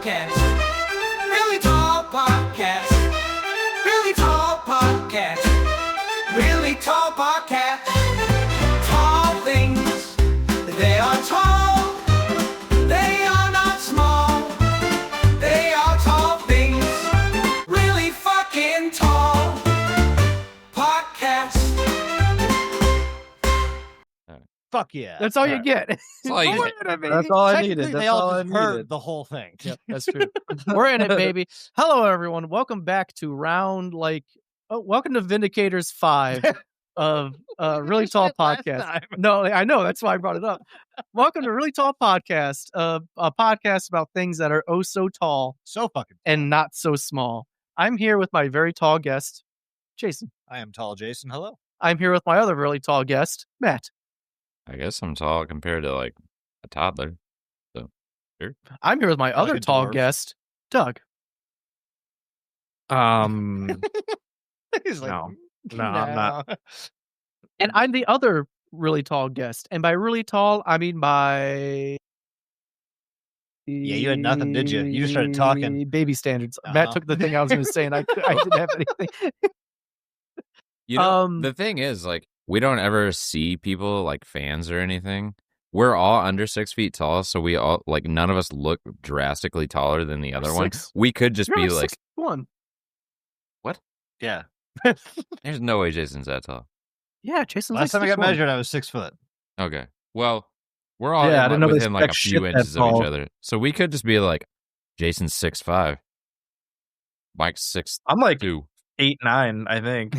podcast. Really tall podcast. Really tall podcast. Really tall podcast. Tall things. They are tall. They are not small. They are tall things. Really fucking tall podcast. Fuck yeah. That's all you get. That's all you get. That's all I Technically, needed. That's they all all I just heard needed. the whole thing. Yep, that's true. We're in it, baby. Hello, everyone. Welcome back to welcome to Vindicators 5 of Really Tall Podcast. No, I know. That's why I brought it up. Welcome to Really Tall Podcast, a podcast about things that are oh so tall So fucking. and not so small. I'm here with my very tall guest, Jason. I am tall Jason. Hello. I'm here with my other really tall guest, Matt. I guess I'm tall compared to like a toddler. I'm here with my other a tall dwarf. guest, Doug. He's No, I'm not. And I'm the other really tall guest. And by really tall, I mean by... Yeah, you had nothing, did you? You just started talking. Baby standards. Matt Uh-huh. took the thing I was going to say, and I didn't have anything. You know, Um, the thing is, like, we don't ever see people like fans or anything. We're all under 6 feet tall, so we all like none of us look drastically taller than the other one. Six. We could just You're be like like, 6'1". Yeah. there's no way Jason's that tall. Yeah, Jason's Last like time I got 6'1". measured, I was 6 foot. Okay, well, we're all Yeah, I didn't know they within like a expect few shit that inches of each tall. other, so we could just be like, Jason's 6'5", Mike's 6'2". I'm like 8'9", I think.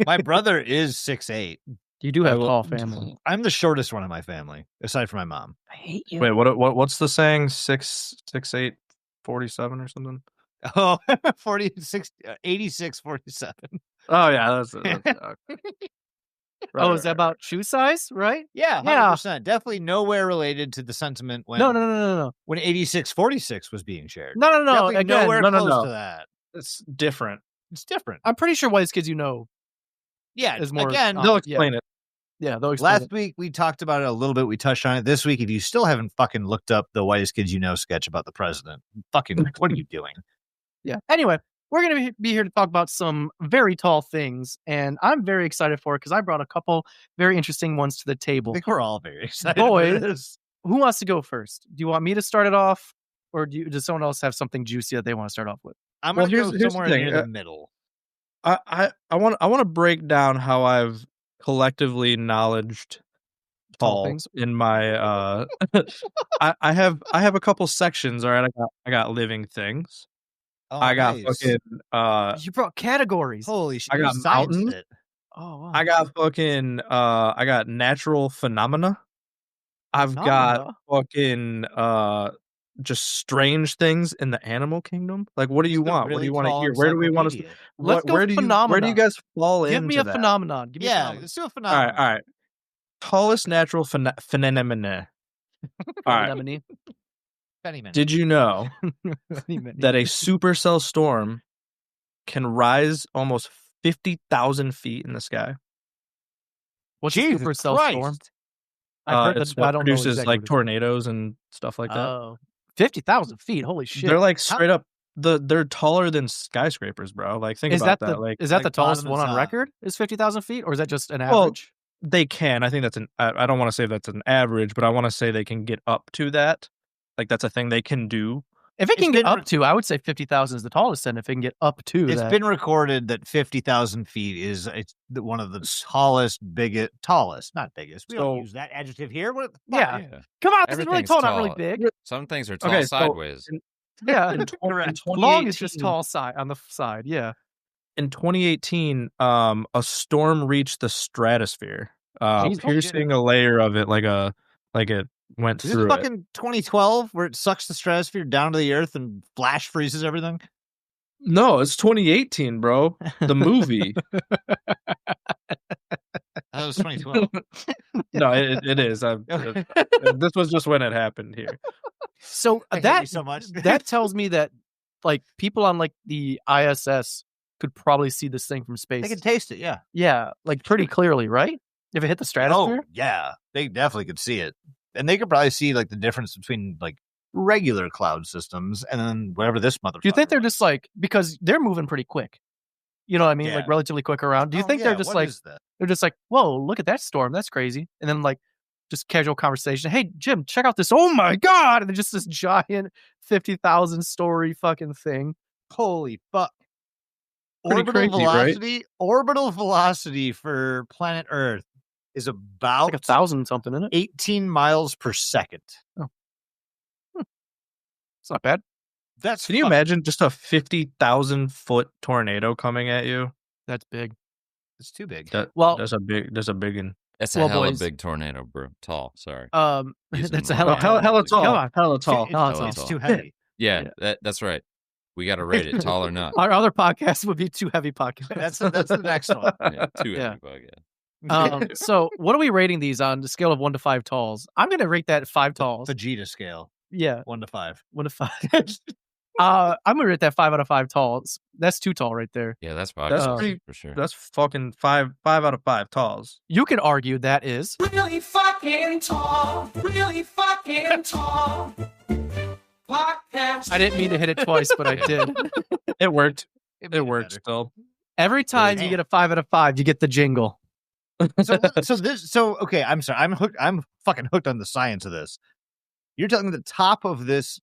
My brother is 6'8". You do have a will- tall family. I'm the shortest one in my family, aside from my mom. I hate you. Wait, what's the saying? 6'8", 47 or something? Oh, 46, 86, 47. Oh yeah, that's okay. Oh, is that about shoe size, right? Yeah, 100%. Definitely nowhere related to the sentiment when No. when 86, 46 was being shared. No. Definitely Again, nowhere no, close no. to that. It's different. It's different. I'm pretty sure Whitest Kids You Know Yeah, is more... again, um, They'll yeah. explain it. Yeah, they'll explain last it. week we talked about it a little bit. We touched on it. This week, if you still haven't fucking looked up the Whitest Kids You Know sketch about the president, fucking, what are you doing? Yeah. Anyway, we're going to be here to talk about some very tall things, and I'm very excited for it because I brought a couple very interesting ones to the I table. think we're all very excited. Boys. for this. Who wants to go first? Do you want me to start it off, or does someone else have something juicy that they want to start off with? I'm Well, going to here's go the somewhere thing, near the middle. I want to break down how I've collectively knowledged Tall tall things? in my I have a couple sections. All right, I got living things. Oh, I got nice. fucking You brought categories. Holy shit. I got you scienced mountains. it. Oh, wow. I got fucking I got natural phenomena. I've got fucking just strange things in the animal kingdom. Like, what do you It's a want? What do really you want to tall hear? Where do we want to? encyclopedia. Let's go Where do you phenomena. guys fall Give into me a that? phenomenon. Give me a Yeah, phenomenon. let's do a All phenomenon. right. Tallest natural phenomena. All right. Anemone. Pennyman. Did you know Anemone. that a supercell storm can rise almost 50,000 feet in the sky? What's a Jesus supercell Christ. storm? I've heard It's that, but I what don't know produces exactly like what it is. tornadoes and stuff like that. Oh, 50,000 feet. Holy shit. They're like straight up. They're taller than skyscrapers, bro. Like, think is about that that. the Like, is that the like tallest bottom one and on top. record? Is 50,000 feet, or is that just an Well, average? they can. I think that's an. I don't want to say that's an average, but I want to say they can get up to that. Like, that's a thing they can do. If it it's can get been up re- to, I would say 50,000 is the tallest. And if it can get up to It's that, been recorded that 50,000 feet is one of the tallest, not biggest. We don't So- use that adjective here. What the fuck? Yeah. Yeah. come on, this is really Everything's tall, not really tall. big. Some things are tall Okay, so sideways. Yeah, In long is just 2018 tall side on the side. Yeah, In 2018, a storm reached the stratosphere, Jesus. piercing a layer of it like it went Is through this it. fucking 2012 where it sucks the stratosphere down to the earth and flash freezes everything? No, it's 2018, bro. The movie. That was 2012. No, it is. This was just when it happened here. so I hate you that so much. that tells me that like people on like the ISS could probably see this thing from space. They can taste it, yeah. Yeah, like pretty clearly, right? If it hit the stratosphere. Oh, yeah. They definitely could see it. And they could probably see like the difference between like regular cloud systems, and then whatever this motherfucker. Do you think they're was. just like, because they're moving pretty quick? You know what I mean? Yeah. Like relatively quick around. Do you Oh, think yeah, they're just what like, is that? they're just like, whoa, look at that storm. That's crazy. And then like just casual conversation. Hey, Jim, check out this. Oh my God. And then just this giant 50,000 story fucking thing. Holy fuck! Pretty crazy, right? Orbital velocity for planet Earth is It's about like 1,000 something, isn't it? 18 miles per second. It's not bad. That's Can you imagine just a 50,000 foot tornado coming at you? That's big. It's too big. Well- That's a big one. That's a Well, hella boys. big tornado, bro. Tall. Sorry. Using That's a more hella, tall. hella tall. Come on. Hella tall. It's, Oh, it's it's tall. too heavy. Yeah, that's right. We got to rate it tall or not. Our other podcast would be Too Heavy Podcast. That's the next one. Yeah, too Yeah. heavy bug. Yeah. So what are we rating these on the scale of 1 to 5 talls? I'm gonna rate that 5 talls. Vegeta scale, Yeah, 1 to 5. 1 to 5. I'm gonna rate that 5 out of 5 talls. That's too tall right there. Yeah, that's That's podcast pretty- for sure. That's fucking five out of 5 talls. You could argue that is Really fucking tall. Really fucking tall. Podcast. I didn't mean to hit it twice, but I did. It worked. made It worked better. still. Every time you get a 5 out of 5, you get the jingle. So okay, I'm sorry. I'm hooked. I'm fucking hooked on the science of this. You're telling me the top of this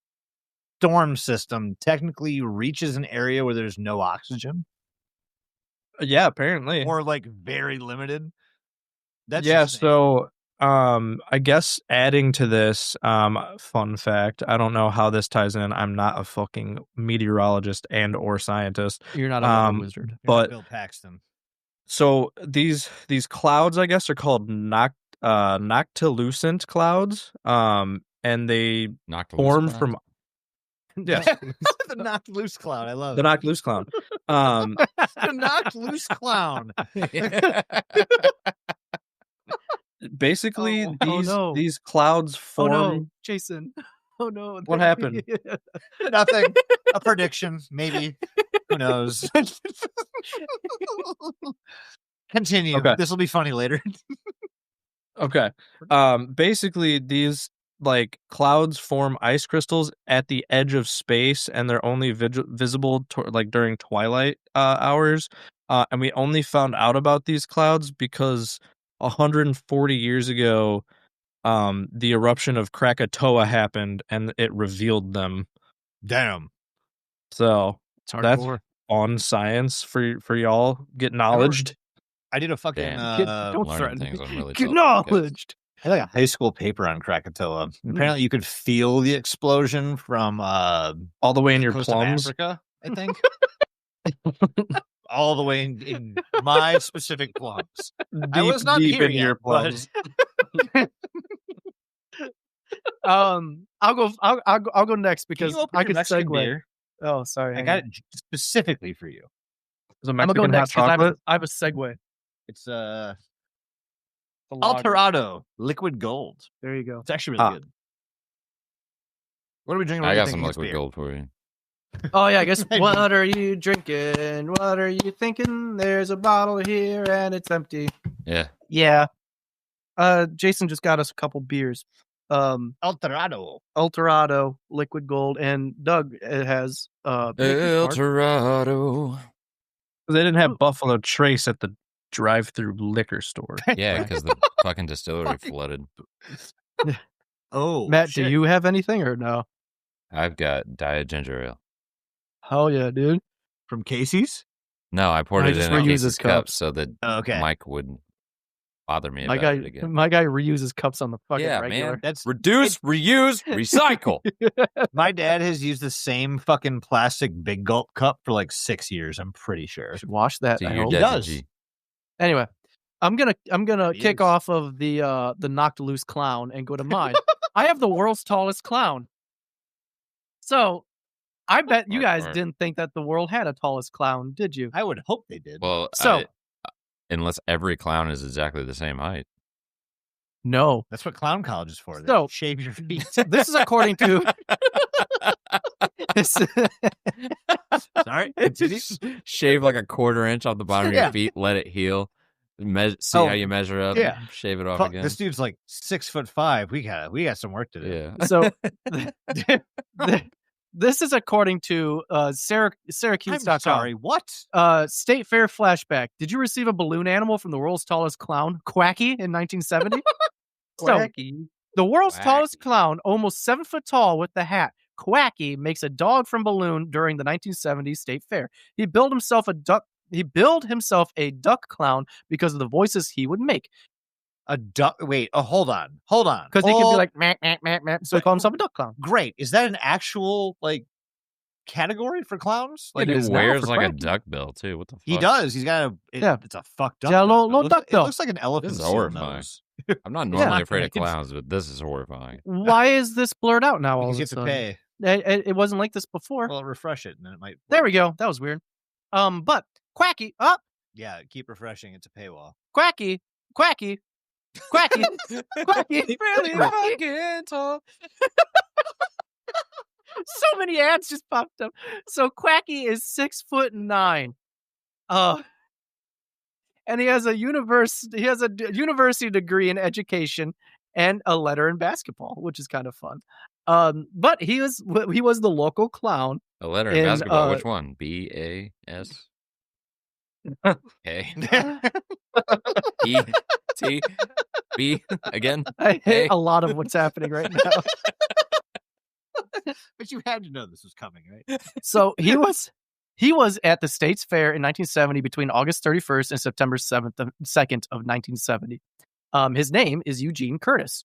storm system technically reaches an area where there's no oxygen, Yeah, apparently. or like very limited. That's Yeah, insane. so I guess adding to this, fun fact, I don't know how this ties in. I'm not a fucking meteorologist and or scientist. You're not a weather wizard. You're not but- Bill Paxton. So these clouds, I guess, are called noctilucent clouds. And they Knocked form loose from yeah, The knocked loose clown. I love the it. knocked loose cloud. The knocked loose clown. Basically, Oh, no. these clouds Oh form. no, Jason. Oh no. What happened? Nothing. A prediction, maybe. Who knows? Continue. Okay. This will be funny later. Okay. Basically, these like clouds form ice crystals at the edge of space, and they're only visible like during twilight hours. And we only found out about these clouds because 140 years ago, the eruption of Krakatoa happened, and it revealed them. Damn. So It's That's- hardcore. on science for y'all get knowledged. I did a fucking Damn. Don't Learning threaten things me. on really tall podcasts. Acknowledged. I had like a high school paper on Krakatoa. Apparently, you could feel the explosion from All the way in your coast of plums. Africa. I think all the way in my specific plums. I was not deep here into your yet, but- plums. I'll go next Can because you open I your could Mexican segue. beer? Oh, sorry. I hang got on. it specifically for you. Is a I'm gonna go Mexican hot next because chocolate? I have a segue. It's The lager. Alterado Liquid Gold. There you go. It's actually really Ah. good. What are we drinking? I What are you got some thinking it's liquid beer? gold for you. Oh yeah, I guess. I What are you drinking? What are you thinking? There's a bottle here and it's empty. Yeah. Yeah. Jason just got us a couple beers. Alterado. Alterado, Liquid Gold, and Doug has El Dorado. They didn't have Buffalo Trace at the drive-through liquor store. Yeah, because the fucking distillery flooded. Oh, Matt, shit. do you have anything or no? I've got Diet Ginger Ale. Hell yeah, dude. from Casey's? No, I poured I it just in a reuse case his of cups cups. so that Okay. Mike wouldn't bother me My about guy, it again. my guy reuses cups on the fucking Yeah, regular. man. That's Reduce, reuse, recycle. my dad has used the same fucking plastic big gulp cup for like 6 years. I'm pretty sure. Should wash that. So I your hope. dad- dad's does. a G. Anyway, I'm gonna He kick is. off of the knocked loose clown and go to mine. I have the world's tallest clown. So I bet you guys Hardcore. didn't think that the world had a tallest clown, did you? I would hope they did. Well, So- unless every clown is exactly the same height. No. That's what clown college is for. They So- shave your feet. This is according to this, Sorry. continue. Shave like a quarter inch off the bottom of Yeah. your feet, let it heal. See how you measure up. yeah. Shave it off Fuck, again. this dude's like 6'5". We got some work to do. Yeah. So this is according to Syracuse.com. I'm sorry, what? State Fair flashback. Did you receive a balloon animal from the world's tallest clown, Quacky, in 1970? So, the world's tallest clown, almost 7 foot tall with the hat, Quacky, makes a dog from balloon during the 1970s State Fair. He billed himself a duck clown because of the voices he would make. A duck? Wait, hold on. Because he could be like, meh, meh, meh, meh. So he called himself a duck clown. Great. Is that an actual like category for clowns? Like It He is now wears for like a Quacky. duck bill too. What the fuck? he does. He's got a. Yeah. It's a fucked up. Yeah, duck little bill. duck It bill. looks like an elephant. This is seal horrifying. nose. I'm not Yeah. normally afraid of It's- clowns, but this is horrifying. Why is this blurred out now all Because of you a have to sudden? pay. It wasn't like this before. Well, refresh it, and then it might. There we go. That was weird. But Quacky, Yeah, keep refreshing. It's a paywall. Quacky, Quacky, Quacky, Quacky. Really fucking tall. So many ads just popped up. So Quacky is 6'9". And he has a university degree in education and a letter in basketball, which is kind of fun. But he was the local clown. A letter in In, basketball. Which one? B-A-S? A. E. T. B. Again? I Hey. hate a lot of what's happening right now. But you had to know this was coming, right? So he was at the States Fair in 1970 between August 31st and September 2nd of 1970. His name is Eugene Curtis.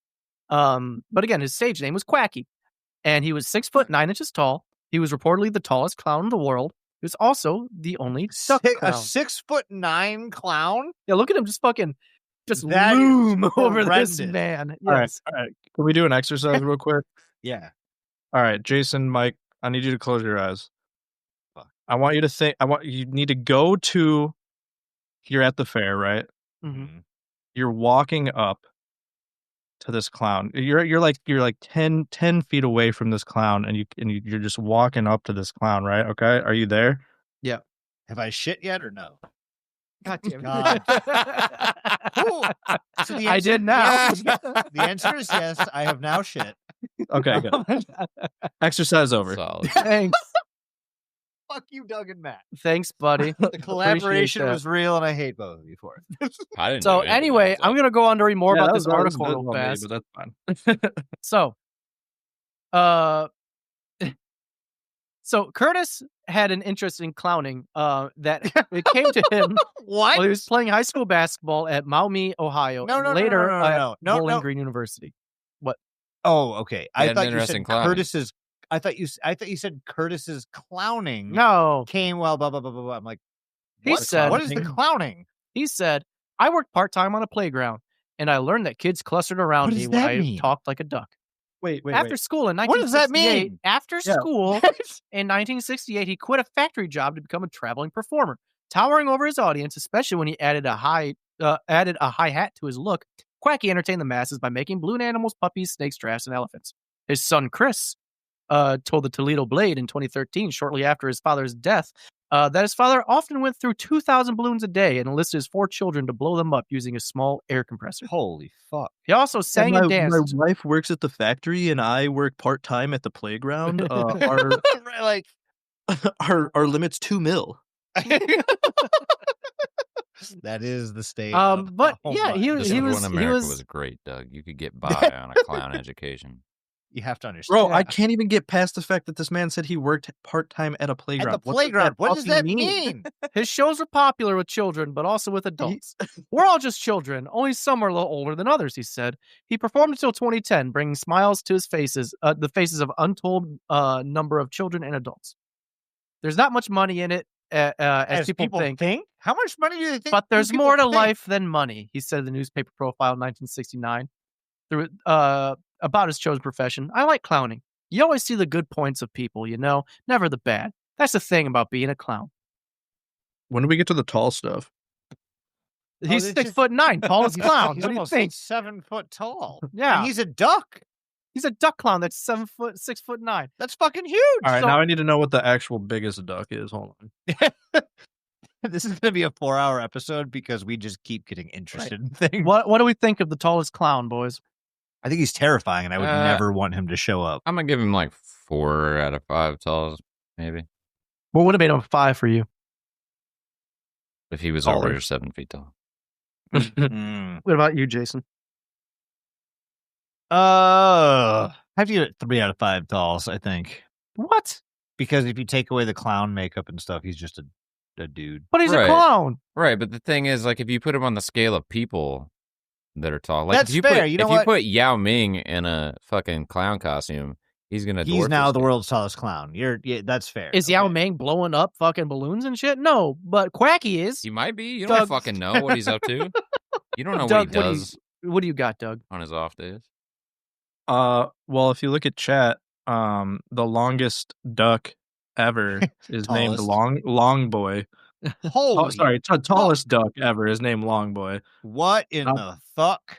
But again, his stage name was Quacky. And he was 6'9" tall. He was reportedly the tallest clown in the world. He was also the only duck A clown. 6'9" clown. Yeah, look at him just That is loom over this horrendous. man. All right, Yes. all right. Can we do an exercise real quick? Yeah. All right, Jason, Mike, I need you to close your eyes. Fuck. I want you to think. You need to go to. You're at the fair, right? Mhm. You're walking up to this clown. You're like 10 feet away from this clown, and you're just walking up to this clown, right? Okay, are you there? Have I shit yet or no? God damn it. God. Ooh. So the I answer- did now. The answer is yes. I have now shit. Okay, good. Exercise over. Solid. Thanks. Fuck you, Doug and Matt. Thanks, buddy. The collaboration that. was real, and I hate both of you for it. I didn't So do anything anyway, about I'm gonna go on to read more Yeah, about that this was- that article was real on me, fast. but that's fine. So, so Curtis had an interest in clowning. That it came to him What? while he was playing high school basketball at Maumee, Ohio. No, and no, no, later no, no, at no, no, Bowling no. Green University. Oh, okay. He I had an thought you interesting said clowning. Curtis's. I thought you said Curtis's clowning No, came well. Blah blah blah blah blah. I'm like, He what? said- what is the clowning? he said, "I worked part time on a playground, and I learned that kids clustered around What me does when that I mean? talked like a duck." Wait, After school in What does that 1968, mean? after Yeah. school in 1968, he quit a factory job to become a traveling performer, towering over his audience, especially when he added a high hat to his look. Quacky entertained the masses by making balloon animals, puppies, snakes, giraffes, and elephants. His son Chris told the Toledo Blade in 2013, shortly after his father's death, that his father often went through 2,000 balloons a day and enlisted his 4 children to blow them up using a small air compressor. Holy fuck! He also sang and danced. My wife works at the factory, and I work part time at the playground. Like, Our limit's $2 million. that is the state. But oh yeah, my he God. was- This is when he America was- was great, Doug. You could get by on a clown education. You have to understand, Bro, I can't even get past the fact that this man said he worked part time at a playground. At the playground. What does that fucking mean? His shows were popular with children, but also with adults. We're all just children, only some are a little older than others, he said. He performed until 2010, bringing smiles to his faces, the faces of untold number of children and adults. There's not much money in it, as people think, How much money do they think? but do there's people more to think? life than money, he said in the newspaper profile in 1969. Through about his chosen profession. I like clowning. You always see the good points of people, never the bad. That's the thing about being a clown. When do we get to the tall stuff? He's they 6'9", tallest clown. He's What do you almost think? 7 foot tall. Yeah, And he's a duck. he's a duck clown that's 6'9". That's fucking huge. All right, So- now I need to know what the actual biggest duck is. Hold on. This is gonna be a 4-hour episode because we just keep getting interested in things. What do we think of the tallest clown, boys? I think he's terrifying, and I would never want him to show up. I'm gonna give him like 4 out of 5 talls, maybe. What would have made him a 5 for you? If he was Taller. over 7 feet tall. Mm. What about you, Jason? I have to give it 3 out of 5 talls, I think. What? Because if you take away the clown makeup and stuff, he's just a dude. But he's a Right. clown. Right, but the thing is, like, if you put him on the scale of people that are tall, like That's if you fair, put you know if what? you put Yao Ming in a fucking clown costume, he's gonna. He's dwarf now this the dude. world's tallest clown. That's fair. Is Yao okay. Ming blowing up fucking balloons and shit? No, but Quacky is. He might be. You Doug- don't fucking know what he's up to. You don't know Doug, what he does What do you got, Doug? on his off days. Well, if you look at chat, the longest duck ever is named Tallest. Long Boy. Holy, Tallest duck ever is named Long Boy. what in Uh, the fuck?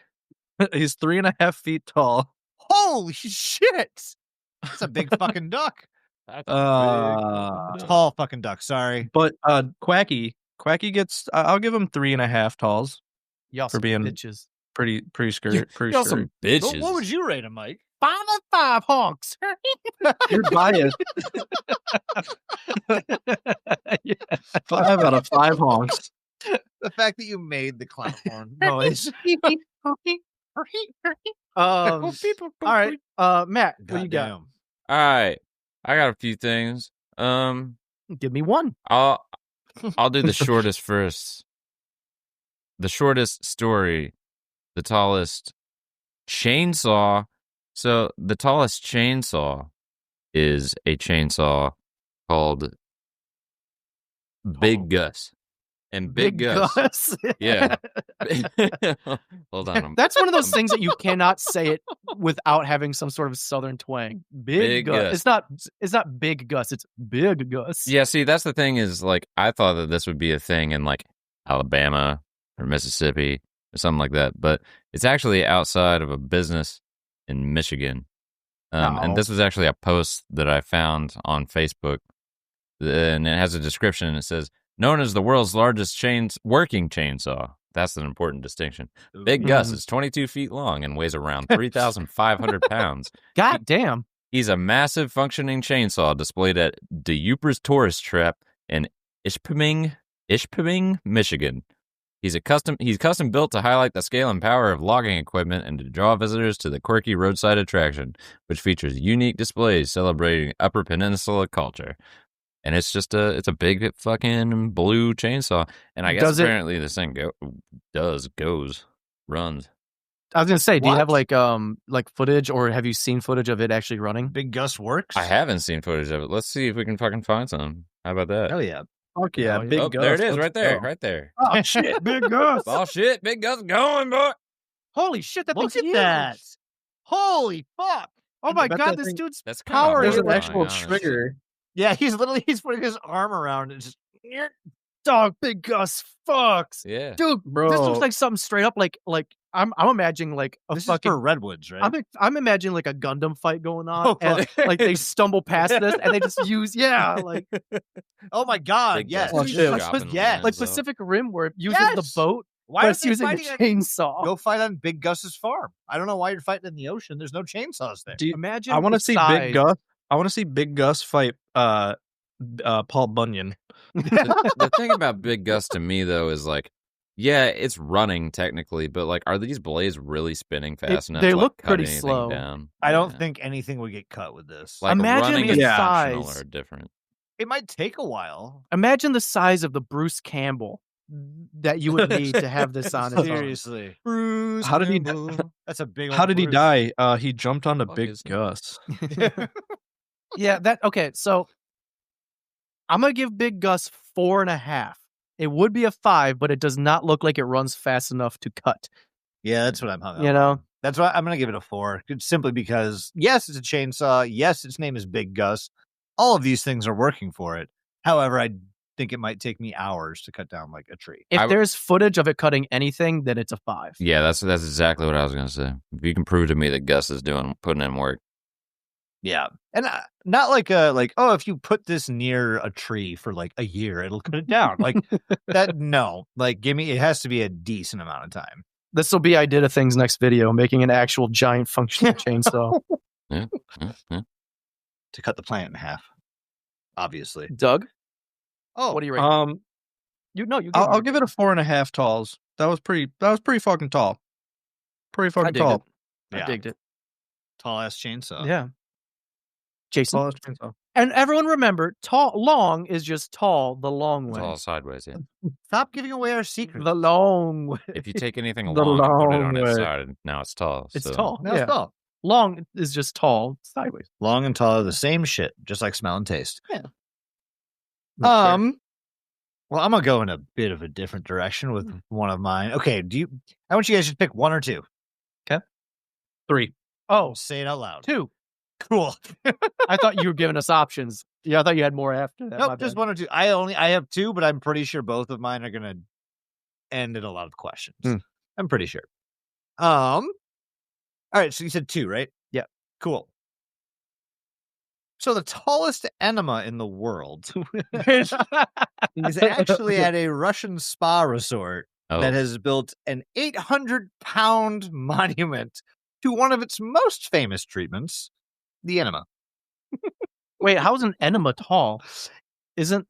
He's 3.5 feet tall. Holy shit! That's a big fucking duck. That's Tall fucking duck. Sorry. But Quacky gets. I'll give him 3.5 talls. Y'all For some being- bitches. Pretty skirt. Pretty Y'all skirt. some bitches. What would you rate him, Mike? 5 out of 5 honks. You're biased. Yeah. 5 out of 5 honks. The fact that you made the clown horn noise. All right, Matt, what do you got? Goddamn. All right, I got a few things. Give me one. I'll do the shortest first. The shortest story, the tallest chainsaw. So the tallest chainsaw is a chainsaw called Big Gus. And Big Gus. Yeah. Hold on. That's one of those things that you cannot say it without having some sort of southern twang. Big Big Gus. Gus. It's not Big Gus. It's Big Gus. Yeah, see, that's the thing is, like, I thought that this would be a thing in, like, Alabama or Mississippi or something like that, but it's actually outside of a business in Michigan. And this was actually a post that I found on Facebook, and it has a description, and it says, known as the world's largest working chainsaw. That's an important distinction. Big Gus is 22 feet long and weighs around 3,500 pounds. God damn. He's a massive functioning chainsaw displayed at De Yupers Tourist Trap in Ishpeming, Michigan. He's custom built to highlight the scale and power of logging equipment and to draw visitors to the quirky roadside attraction, which features unique displays celebrating Upper Peninsula culture. And it's just a big fucking blue chainsaw. And I guess apparently this thing runs. I was gonna say, do you have What? like footage, or have you seen footage of it actually running? Big Gus works. I haven't seen footage of it. Let's see if we can fucking find some. How about that? Hell yeah. Fuck yeah, Oh, Big Oh, Gus. there it is, let's right there, go. right there. Oh shit, Big Gus! Oh shit, Big Gus going, boy. Holy shit, that Look thing's at huge. that. Holy fuck. Oh my bet god, that this thing- dude's That's power There's is an like, actual trigger. Yeah, he's putting his arm around it. Just dog. Big Gus fucks, Yeah. dude. Bro. This looks like something straight up like I'm imagining like a this is fucking. for redwoods, right? I'm imagining like a Gundam fight going on, Oh, and like they stumble past this and they just use like Oh my god, Big yes. Oh, Gus shit. dropping the Yes. lens, like though. Pacific Rim where it uses the Yes! boat, Why but are it's they using a fighting chainsaw. Go fight on Big Gus's farm. I don't know why you're fighting in the ocean. There's no chainsaws there. Imagine. I want to the see size. Big Gus. I want to see Big Gus fight Paul Bunyan. The thing about Big Gus to me though is like, yeah, it's running technically, but like, are these blades really spinning fast enough? they to, like, look cut pretty anything slow. Down? I don't Yeah. think anything would get cut with this. Like Imagine running the and optional size. are different. it might take a while. Imagine the size of the Bruce Campbell that you would need to have this on. Its own. Seriously. Bruce. How did he Campbell. That's a big How old did he Bruce. die? He jumped onto Fuck Big is he? Gus. Yeah, okay. So I'm gonna give Big Gus 4.5. It would be a 5, but it does not look like it runs fast enough to cut. Yeah, that's what I'm hung up You on. know, That's why I'm going to give it a 4. Simply because, yes, it's a chainsaw. Yes, its name is Big Gus. All of these things are working for it. However, I think it might take me hours to cut down like a tree. if I- there's footage of it cutting anything, then it's a 5. Yeah, that's exactly what I was gonna say. If you can prove to me that Gus is putting in work, Yeah. And not like oh, if you put this near a tree for like a year, it'll cut it down. Like that. No, like it has to be a decent amount of time. This will be I did a thing's next video, making an actual giant functional chainsaw. Yeah. To cut the plant in half. Obviously. Doug, Oh, what do you rate? I'll give it a 4.5 talls. That was pretty fucking tall. Pretty I fucking digged tall. it. I Yeah. digged it. tall ass chainsaw. Yeah. Jason, Tallest chainsaw. and everyone remember, long is just tall the long It's way. all sideways. Yeah. Stop giving away our secrets. The long way. If you take anything The long and put it long on its way. side, now it's tall. It's so- tall. No, it's Yeah. tall. Long is just tall sideways. Long and tall are the same shit, just like smell and taste. That's fair. Well, I'm gonna go in a bit of a different direction with one of mine. Okay, I want you guys to pick one or two. 3. Oh, Say it out loud. 2. Cool. I thought you were giving us options. Yeah, I thought you had more after that. My Nope, just bad. one or two. I have 2, but I'm pretty sure both of mine are gonna end in a lot of questions. Hmm. I'm pretty sure. All right, so you said 2, right? Yeah. Cool. So the tallest enema in the world is actually at a Russian spa resort Oh, that has built an 800-pound monument to one of its most famous treatments, the enema. Wait, how's an enema tall? Isn't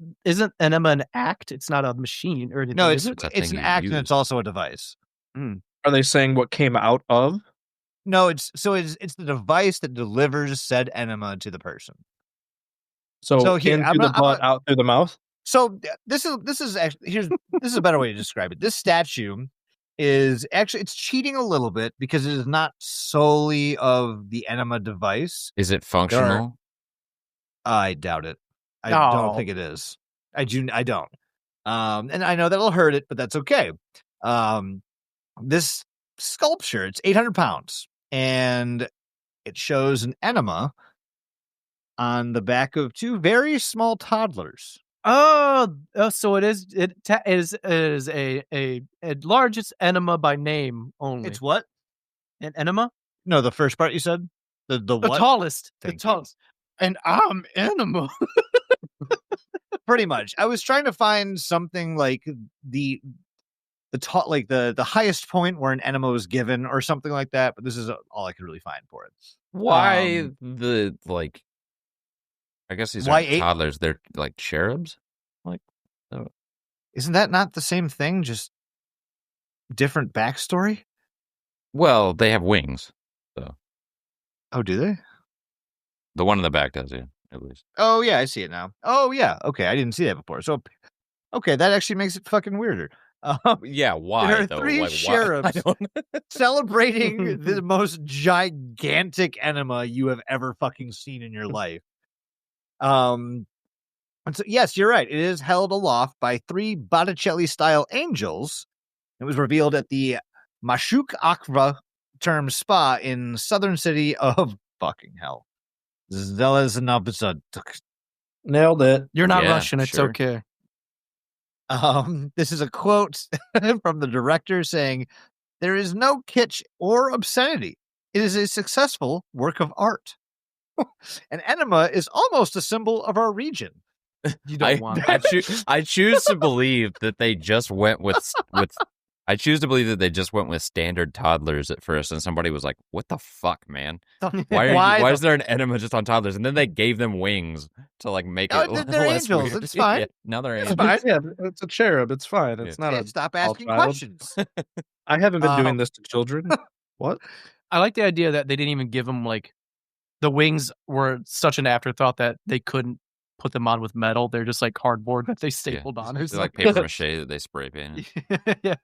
enema an act? It's not a machine or anything. No, is it's it? a it's thing an you act and use. it's also a device. Are they saying what came out of? No, it's the device that delivers said enema to the person. So here, into I'm the not- I'm butt, not- out through the mouth? So this is actually this is a better way to describe it. This statue is actually it's cheating a little bit because it is not solely of the enema device. is it functional? I doubt it. I Oh. don't think it is. I don't. And I know that'll hurt it, but that's okay. This sculpture, it's 800 pounds, and it shows an enema on the back of 2 very small toddlers. Oh, so it is. It is a largest enema by name only. It's what? An enema. No, the first part you said. The The what? tallest. Thank you. The tallest. And I'm enema. Pretty much. I was trying to find something like the like the highest point where an enema was given or something like that, but this is all I could really find for it. Why the like? I guess these Why aren't 8? toddlers. They're like cherubs. Isn't that not the same thing? Just different backstory? Well, they have wings. Oh, do they? The one in the back does, yeah, at least. Oh yeah, I see it now. Oh yeah, okay, I didn't see that before. So, okay, that actually makes it fucking weirder. Yeah, why There are though? 3 Like, why? cherubs. I don't- Celebrating the most gigantic enema you have ever fucking seen in your life. And so yes, you're right. It is held aloft by 3 Botticelli-style angels. It was revealed at the Mashuk Akva Term Spa in southern city of fucking hell. Zelezhnebsk. Nailed it. You're not Yeah, Russian. It's sure. okay. This is a quote from the director saying, "There is no kitsch or obscenity. It is a successful work of art. An enema is almost a symbol of our region." You don't want I, that. I choose to believe that they just went with. I choose to believe that they just went with standard toddlers at first, and somebody was like, "What the fuck, man? Why is there an enema just on toddlers?" And then they gave them wings to like make Oh, it they're less angels, weird. it's fine. Yeah, now they're It's angels. fine. Yeah, it's a cherub. It's fine. It's not a. Stop small asking child. questions. I haven't been Oh. doing this to children. What? I like the idea that they didn't even give them like the wings were such an afterthought that they couldn't put them on with metal. They're just like cardboard that they stapled on. Or They're like something. paper mache that they spray painted. Yeah.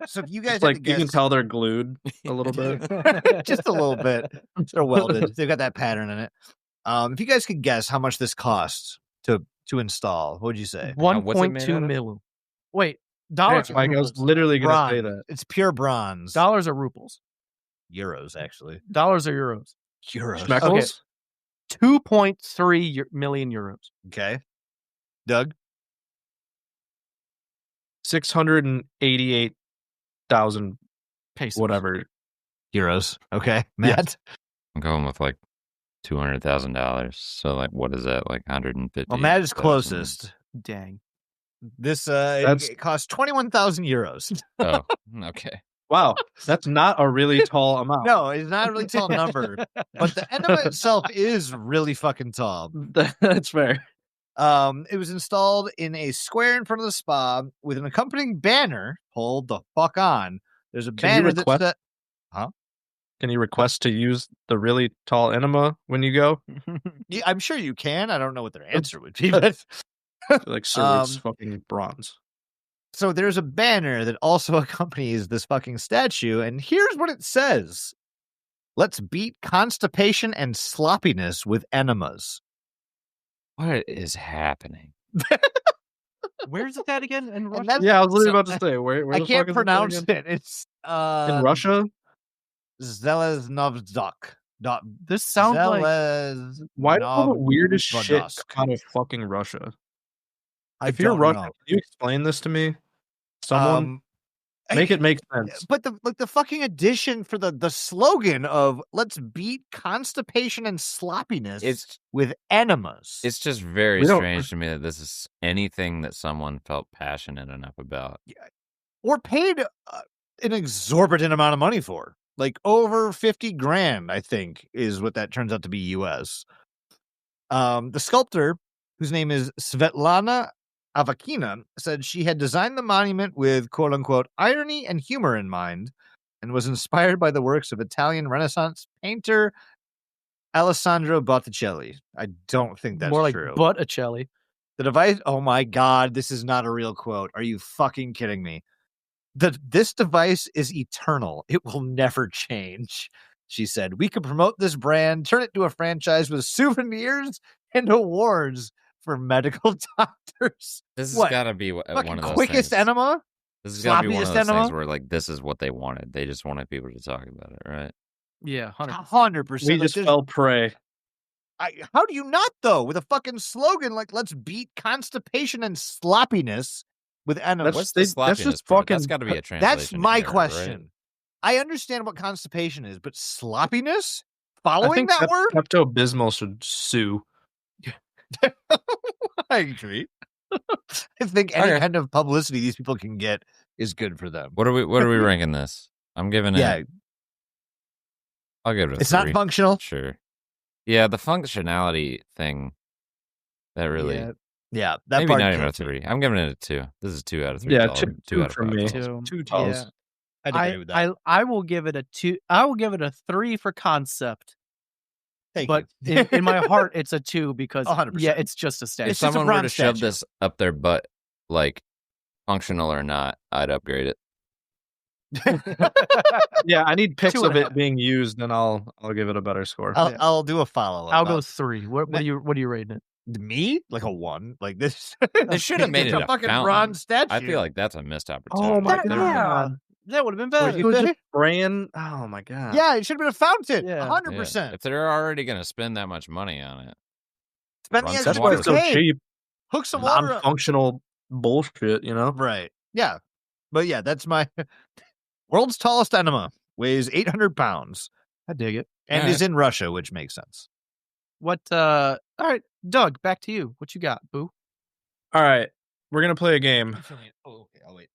So if you guys It's had like to you can guess- tell they're glued a little bit. just a little bit. They're welded. They've got that pattern in it. If you guys could guess how much this costs to install, what would you say? One what's it point made two out of? million. Wait, dollars. Yeah, or Mike, I was ruples? literally going to Bronze. say that. It's pure bronze. Dollars or ruples? Euros, actually. Dollars or euros? Euros. Schmeckles? 2.3 million euros. Okay. Doug? 688,000 Pesos. whatever. Euros. Okay. Matt? I'm going with like $200,000. So like, what is that? Like 150. Well, Matt is closest. Dang. This That's- it costs 21,000 euros. Oh, okay. Wow, that's not a really tall amount. No, it's not a really tall number, but the enema itself is really fucking tall. That's fair. It was installed in a square in front of the spa with an accompanying banner. Hold the fuck on. There's a Can you banner that request- said, Can you request to use the really tall enema when you go? Yeah, I'm sure you can. I don't know what their answer would be, but Like, sir, it's Um, fucking bronze. so there's a banner that also accompanies this fucking statue, and here's what it says: "Let's beat constipation and sloppiness with enemas." What is happening? Where's it at again? In Russia? that's- Yeah, I was literally so- about to say where I the can't fuck pronounce is it again? it. It's In Russia. Zeleznovzok. This sounds like Why do all the weirdest shit Zeleznovzodsk. come out of fucking Russia? I If you're don't Russian, know. can you explain this to me? Someone make it make sense. But the fucking addition for the slogan of "Let's beat constipation and sloppiness It's with enemas." it's just very We don't- strange to me that this is anything that someone felt passionate enough about. or paid an exorbitant amount of money for, like over 50 grand, I think, is what that turns out to be US. The sculptor, whose name is Svetlana Avakina, said she had designed the monument with quote unquote irony and humor in mind and was inspired by the works of Italian Renaissance painter Alessandro Botticelli. I don't think that's more like true. Botticelli. The device, oh my God, this is not a real quote. Are you fucking kidding me? This device is eternal. It will never change. She said, "We could promote this brand, turn it to a franchise with souvenirs and awards for medical doctors." This has What? got to be one Fucking of those quickest things. enema? This has got to be one of sloppiest those enema? things where like this is what they wanted. They just wanted people to talk about it, right? Yeah, 100%. 100%. We Like, just there's- fell prey. how do you not, though, with a fucking slogan like "Let's beat constipation and sloppiness with enemas"? What's they- the that's sloppiness just part? That's fucking- got to be a translation. That's my error, right? question. I understand what constipation is, but sloppiness? I Following think that word? Pepto Bismol should sue. I agree. I think any Okay. kind of publicity these people can get is good for them. What are we ranking this? I'm giving it. Yeah, I'll give it a it's 3. not functional. Sure. Yeah, the functionality thing. That really. Yeah, that Maybe part not even a kills me. 3. I'm giving it a 2. This is 2 out of 3. Yeah, solid. 2 2 out of from 5. me. solid. Two tall. talls. I'd agree with that. I will give it a 2. I will give it a 3 for concept, Thank but you. in my heart, it's a 2 because 100%. yeah, it's just a statue. If It's just a someone were to bronze shove statue. this up their butt, like functional or not, I'd upgrade it. Yeah, I need pics Two and of a it half. being used, and I'll give it a better score. I'll do a follow up. I'll go 3. What are you rating it? Me like a 1. Like this. They should have made It's it a a fucking fountain. bronze statue. I feel like that's a missed opportunity. Oh my That- god! yeah. That would have been Wait, better. you It was think? just spraying. Oh my god! Yeah, it should have been a fountain. Yeah. 100%. Yeah. If they're already going to spend that much money on it, Spend Run the some that's extra why it's so hey, cheap. Hook some water up. Non-functional bullshit. You know. Right. Yeah. But yeah, that's my world's tallest enema. Weighs 800 pounds I dig it. and Alright. is in Russia, which makes sense. What? All right, Doug, back to you. What you got, boo? All right, we're gonna play a game. Oh, okay. I'll wait.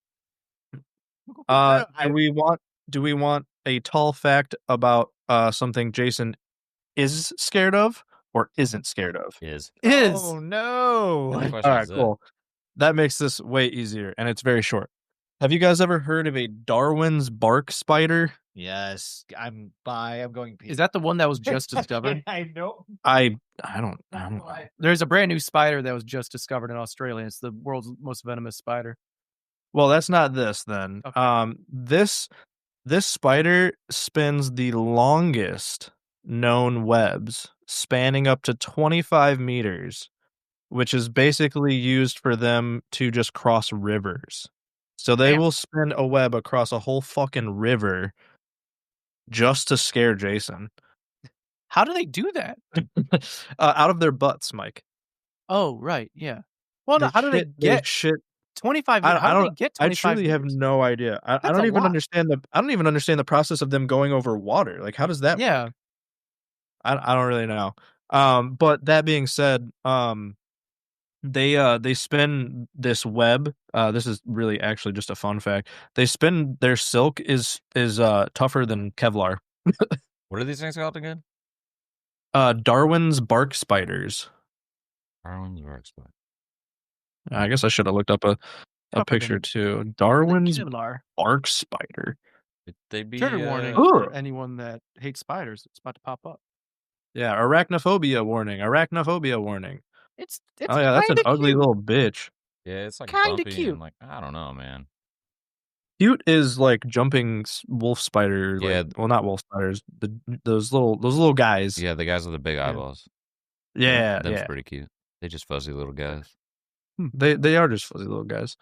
Do we want a tall fact about something Jason is scared of or isn't scared of? is. Is Oh, no. What All question right, is it? cool. That makes this way easier, and it's very short. Have you guys ever heard of a Darwin's bark spider? Yes. I'm going pee. is that the one that was just discovered? I know. I don't know. There's a brand new spider that was just discovered in Australia. It's the world's most venomous spider. Well, that's not this then. Okay. This spider spins the longest known webs, spanning up to 25 meters, which is basically used for them to just cross rivers. So they Damn. will spin a web across a whole fucking river just to scare Jason How do they do that? out of their butts, Mike. Oh, right, yeah. Well, no, how do they get shit? 25? I How do they don't- get I 25? truly have meters? no idea. I That's don't a even lot. understand I don't even understand the process of them going over water. Like, how does that? Yeah, I don't really know. But that being said, they spin this web. This is really actually just a fun fact. They spin their silk is tougher than Kevlar. What are these things called again? Darwin's bark spiders. Darwin's bark spider. I guess I should have looked up a Tougher picture than too. Darwin's Kevlar. bark spider. Could they be Trigger warning Ooh. for anyone that hates spiders. It's about to pop up. Yeah, arachnophobia warning. Arachnophobia warning. It's Oh yeah, that's an kinda ugly cute. little bitch. Yeah, it's like Kinda bumpy cute. and like I don't know, man. Cute is like jumping wolf spider. Yeah. Like, well, not wolf spiders. Those little guys. Yeah, the guys with the big Yeah. eyeballs. Yeah, Them's yeah. pretty cute. They just fuzzy little guys. They are just fuzzy little guys.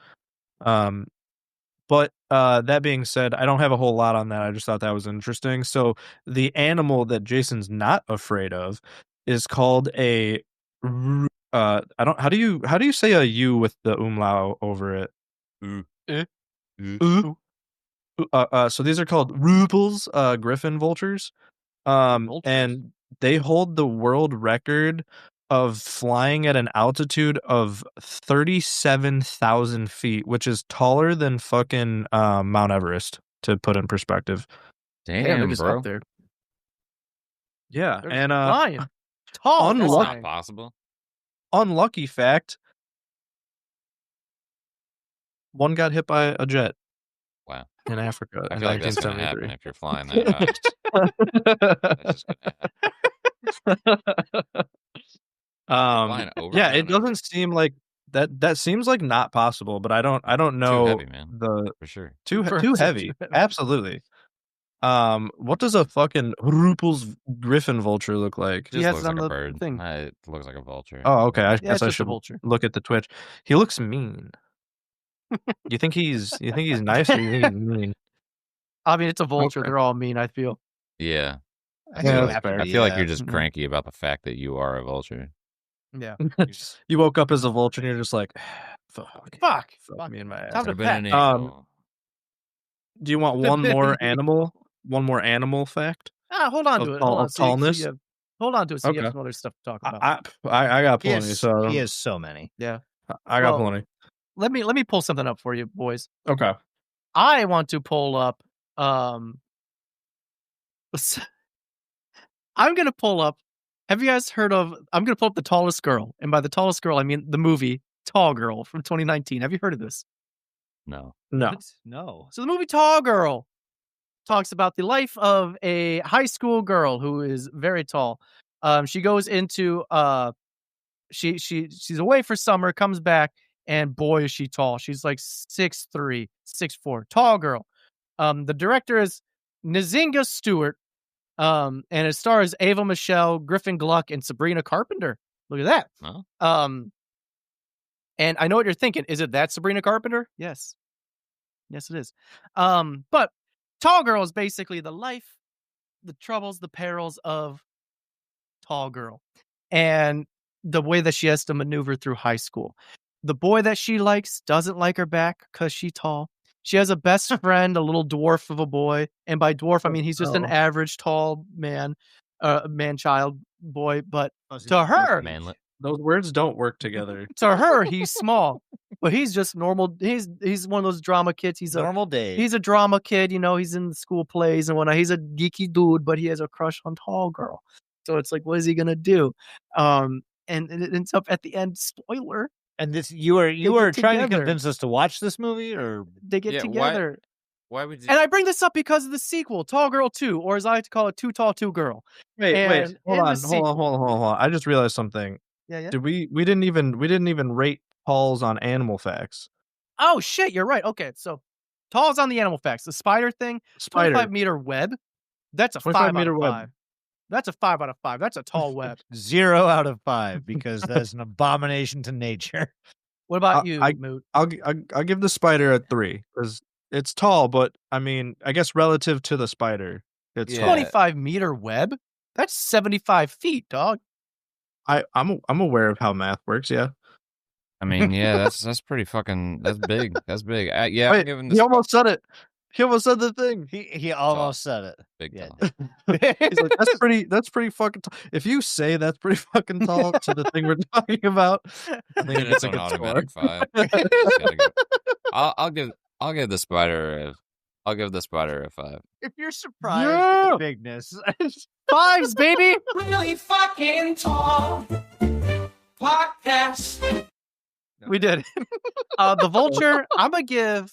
But that being said, I don't have a whole lot on that. I just thought that was interesting. So the animal that Jason's not afraid of is called a I don't how do you say a U with the umlaut over it? So these are called rupels, griffin vultures. Vultures. And they hold the world record of flying at an altitude of 37,000 feet, which is taller than fucking Mount Everest, to put in perspective. Damn, they're Damn, just bro. up there. Yeah, They're and flying. Tall. That's unlucky- not flying. possible. unlucky fact, one got hit by a jet Wow. in Africa I in feel like that's gonna happen 1973. if you're flying that high. That's just gonna happen. Flying over Yeah, Mount it doesn't Everest? seem like that seems like not possible, but I don't know Too heavy, man. the For sure. too For- too too heavy. heavy. Absolutely. What does a fucking Rupel's griffin vulture look like? He Just has looks it like on a the bird. thing. It looks like a vulture. Oh, okay. I Yeah, guess it's I just a should vulture. look at the Twitch. He looks mean. You think he's nice or you think he's mean? I mean, it's a vulture. Okay. They're all mean, I feel. Yeah. I Yeah, feel that's like, fair. I feel like you're Mhm. just cranky about the fact that you are a vulture. Yeah. You woke up as a vulture and you're just like, fuck Fuck. me in my ass. Time to Could've been an pet. angel. Do you want one more animal? One more animal fact? Hold on Of to it. tall- Hold on. of So you tallness? have, hold on to it so you Okay. have some other stuff to talk about. I got He plenty. has, So he has so many. I got Well, plenty. Let me pull something up for you, boys. Okay. I want to pull up I'm gonna pull up. Have you guys heard of I'm gonna pull up The Tallest Girl? And by The Tallest Girl, I mean the movie Tall Girl from 2019. Have you heard of this? No. No. What? No. So the movie Tall Girl talks about the life of a high school girl who is very tall. She goes into she's away for summer, comes back, and boy is she tall. She's like 6'3", 6'4", tall girl. The director is Nzinga Stewart. And it stars Ava Michelle, Griffin Gluck, and Sabrina Carpenter. Look at that. Oh. And I know what you're thinking. Is it that Sabrina Carpenter? Yes. Yes, it is. But Tall Girl is basically the life, the troubles, the perils of Tall Girl. And the way that she has to maneuver through high school. The boy that she likes doesn't like her back because she's tall. She has a best friend, a little dwarf of a boy. And by dwarf, I mean he's just an Oh. average tall man, man-child boy. But Fuzzy to her, Manlet. Those words don't work together. to her, he's small. But he's just normal. He's one of those drama kids. He's a normal day. he's a drama kid, he's in the school plays and whatnot. He's a geeky dude, but he has a crush on Tall Girl. So it's like, what is he gonna do? And it ends up at the end, spoiler, And this you are get trying to together. convince us to watch this movie, or they get Yeah, together. Why would you? And I bring this up because of the sequel, Tall Girl 2, or as I like to call it, Too Tall, Too Girl. Wait, And hold in the on. sequel- I just realized something. Yeah. Did we didn't even rate Paul's on animal facts. Oh shit, you're right. Okay, so Tall's on the animal facts. The spider thing, Spider. 25-meter web. That's a 25 5 meter out of web. 5. That's a 5 out of 5. That's a tall web. 0 out of 5 because that's an abomination to nature. What about I- you, I- Moot? I'll give the spider a 3 because it's tall, but I mean, I guess relative to the spider, it's Yeah. tall. 25-meter web? That's 75 feet, dog. I'm aware of how math works. Yeah. I mean, yeah, that's pretty fucking. That's big. That's big. Yeah, I'm Wait, giving he this. almost said it. He almost said the thing. He almost said it. Big Yeah. tall. He's like, that's pretty fucking tall. If you say that's pretty fucking tall to the thing we're talking about, I think It's it's a an good automatic score. 5. Gotta go. I'll give the spider a 5. If you're surprised Yeah. at the bigness, 5s, baby. Really fucking tall. Podcast. We did. The Vulture, I'm gonna give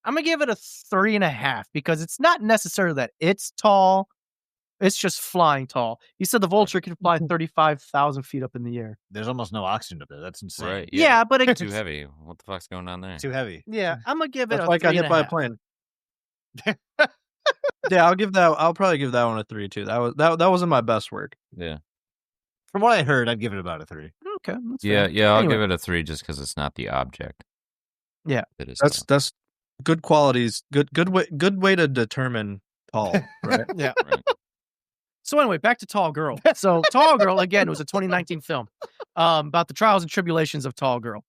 it a 3.5 because it's not necessarily that it's tall. It's just flying tall. You said the Vulture can fly 35,000 feet up in the air. there's almost no oxygen up there. That's insane. Right? Yeah, but it, Too heavy. What the fuck's going on there? Too heavy. yeah, I'm gonna give it That's a why I got hit by a 3.5. plane. Yeah, I'll probably give that one a 3 too. That wasn't my best work. Yeah. From what I heard, I'd give it about a 3. Okay, that's Yeah, fair. yeah. I'll Anyway. give it a 3 just because it's not the object. Yeah. It is. That's good qualities. Good way to determine tall, right? Yeah. Right. So anyway, back to Tall Girl. So Tall Girl, again, was a 2019 film about the trials and tribulations of Tall Girl.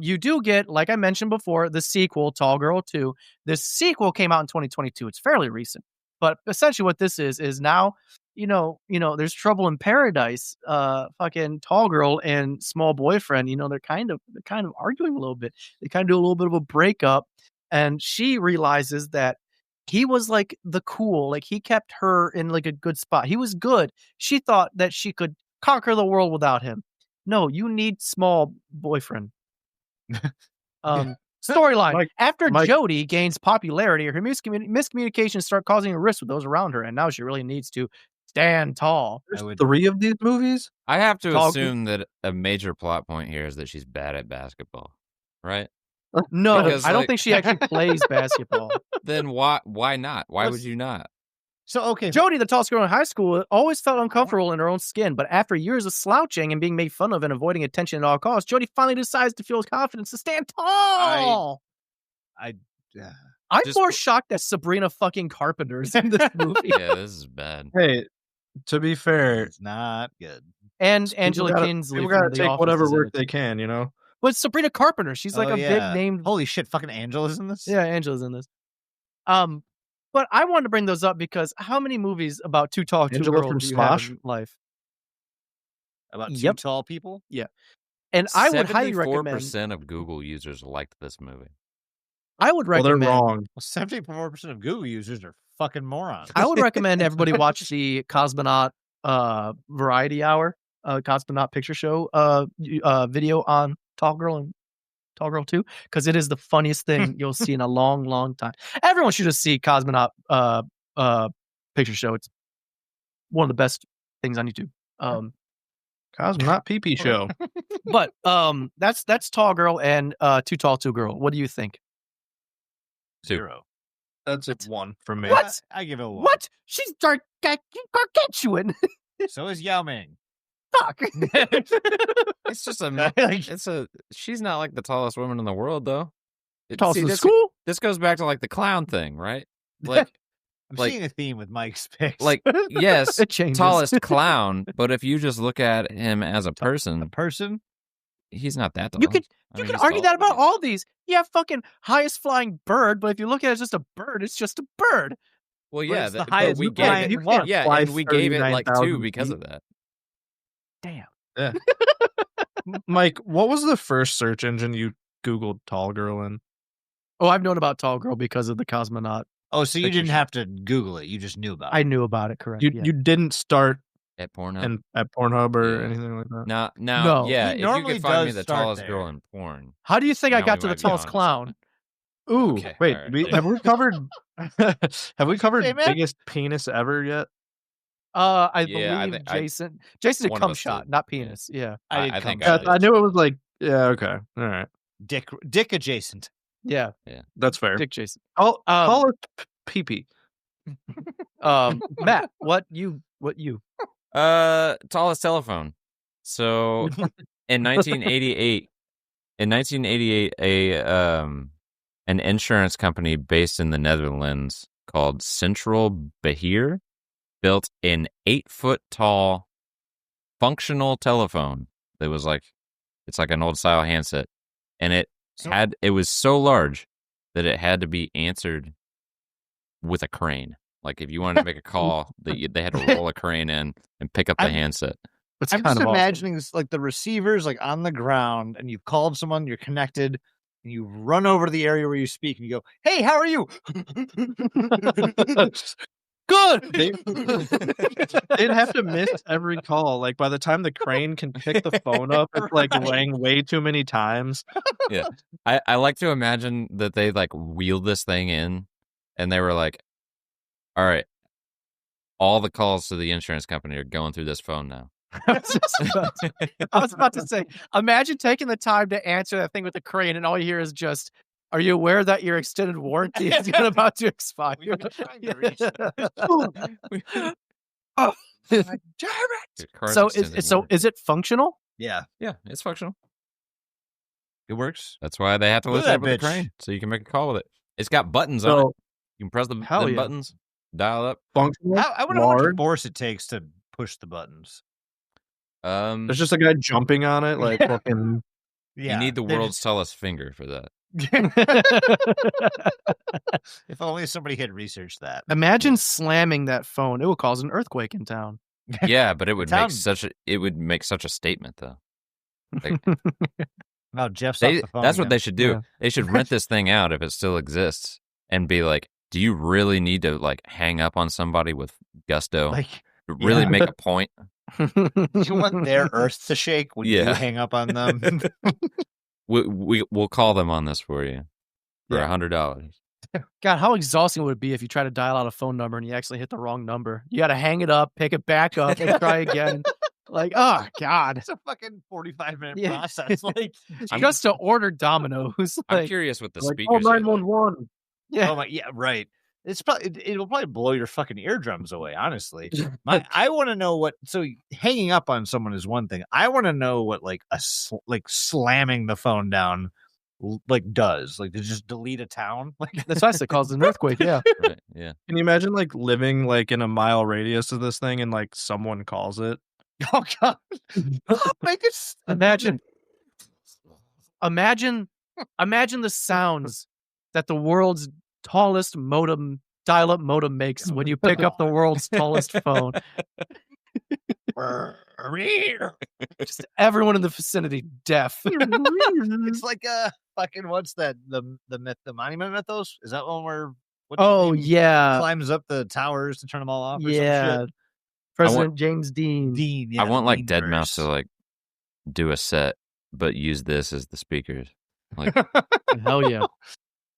You do get, like I mentioned before, the sequel, Tall Girl 2. This sequel came out in 2022. It's fairly recent. But essentially what this is now, there's trouble in paradise. Fucking Tall Girl and Small Boyfriend, they're kind of arguing a little bit. They kind of do a little bit of a breakup. And she realizes that he was like the cool, like he kept her in like a good spot. He was good. She thought that she could conquer the world without him. No, you need Small Boyfriend. Storyline. After Mike- Jody gains popularity, her miscommunications start causing a rift with those around her, and now she really needs to stand tall. I would. 3 of these movies. I have to Tall- assume that a major plot point here is that she's bad at basketball, right? No, Because, I don't like- think she actually plays basketball. Then why not? Why would What's- you not? So okay, Jody, the tallest girl in high school, always felt uncomfortable in her own skin, but after years of slouching and being made fun of and avoiding attention at all costs, Jody finally decides to feel confidence to stand tall. I'm Just- more shocked that Sabrina fucking Carpenter's in this movie. Yeah, this is bad. Hey, to be fair, it's not good. And people Angela gotta- Kinsley. people from gotta The take Office whatever is in work it. they can, you know. But Sabrina Carpenter, she's like Oh, a yeah. big name. Holy shit, fucking Angela's in this. Yeah, Angela's in this. But I wanted to bring those up because how many movies about two tall, two Angela girls from do you have Smosh? in life? About two Yep. tall people. And I would highly 74% recommend. of Google users liked this movie. I would Well, they're recommend. wrong. Well, 74% of Google users are fucking morons. I would recommend everybody watch the Cosmonaut Variety Hour, Cosmonaut Picture Show video on Tall Girl and Tall Girl 2 because it is the funniest thing you'll see in a long, long time. Everyone should just see Cosmonaut Picture Show. It's one of the best things on YouTube. Cosmonaut Pee-Pee Show. But that's Tall Girl and Too Tall, Too Girl. What do you think? 2. 0. That's a 1 from me. What? I give it a 1. What? She's gargantuan. So is Yao Ming. Fuck. It's just a. Like, She's not like the tallest woman in the world, though. Tallest See, in this, school? this goes back to like the clown thing, right? Like, I'm like- seeing a theme with Mike's picks. like yes, It changes. tallest clown, but if you just look at him as a a person, person. he's not that tall. You could I you mean, can he's argue tall, that but about he's- all these. Yeah, fucking highest flying bird, but if you look at it as just a bird, it's just a bird. Well, But yeah, it's the but highest we you gave fly it. in one. Yeah, fly and we gave it like 2 39,000 because feet. of that. Damn. Mike, what was the first search engine you Googled tall girl in? Oh, I've known about Tall Girl because of the Cosmonaut. Oh, so you Picture didn't show. have to Google it. You just knew about it. I knew about it, correct? You yeah. you didn't start At Pornhub. in at Pornhub or Yeah. anything like that. Now, No. yeah, He if you normally could find me does the start tallest girl there. in porn, How do you think I now got we to the might be tallest onto clown? something. Ooh, Okay, wait, all right. have we covered have we covered Hey, man. biggest penis ever yet? I Yeah, I believe thi- I- Jason. Jason did one of cum us shot, did, not yeah. penis. Yeah. I I did think come I back. did. I knew it was like okay, all right, Dick adjacent. Yeah. that's fair. Dick Jason. Call it pee-pee. Matt, what you? tallest telephone. So in 1988, an insurance company based in the Netherlands called Central Beheer built an 8-foot tall functional telephone that was like, it's like an old style handset, and it was so large that it had to be answered with a crane. Like if you wanted to make a call, they had to roll a crane in and pick up the handset. It's I'm kind just of awesome. imagining this, like the receivers like on the ground, and you've called someone, you're connected, and you run over to the area where you speak, and you go, "Hey, how are you?" Good. They'd have to miss every call. Like by the time the crane can pick the phone up, it's like rang way too many times. I like to imagine that they like wheeled this thing in, and they were like, "All right, all the calls to the insurance company are going through this phone now." I was about to say, imagine taking the time to answer that thing with the crane, and all you hear is just, "Are you aware that your extended warranty is about to expire?" We've been trying to reach Oh, Your car's so extended so warranty. is it functional? Yeah, Yeah, it's functional. it works. That's why they have to Look lift at it up that with a bitch. crane, so you can make a call with it. It's got buttons on it. So You can press the Hell them yeah. buttons, dial up. functional. I wonder how much large. force it takes to push the buttons. There's just a guy jumping on it, like fucking. Yeah, You need the they're world's tallest finger for that. if only somebody had researched that. Imagine slamming that phone. It would cause an earthquake in town. Yeah, but it would town- make such a statement though. Wow, Jeff's off They, the phone. that's what again. they should do. Yeah. They should rent this thing out if it still exists and be like, "Do you really need to like hang up on somebody with gusto? like. Really yeah. make a point?" Do you want their earth to shake when you Yeah. hang up on them? We'll call them on this for you for Yeah. $100. God, how exhausting would it be if you try to dial out a phone number and you actually hit the wrong number? You got to hang it up, pick it back up, and try again. Like, oh God, It's a fucking 45-minute Yeah. process. Like, just to order Domino's. I'm Like, curious what the Like, speakers. oh, are like. 911. yeah, oh my, yeah, right. It's probably it'll probably blow your fucking eardrums away. Honestly, I want to know what. So hanging up on someone is one thing. I want to know what like like slamming the phone down like does. Like to just delete a town. Like that's why it caused an earthquake. Yeah, Right, yeah. Can you imagine like living like in a mile radius of this thing and like someone calls it? oh god, make it. imagine the sounds that the world's tallest dial-up modem makes when you pick up the world's tallest phone. Just everyone in the vicinity deaf. It's like fucking what's that the monument mythos? Is that one where what's his Oh name yeah, climbs up the towers to turn them all off? Or yeah. some shit? President James Dean. Dean. I Yeah, want like Dean Dead Mouse verse. to like do a set, but use this as the speakers. Like, Hell yeah,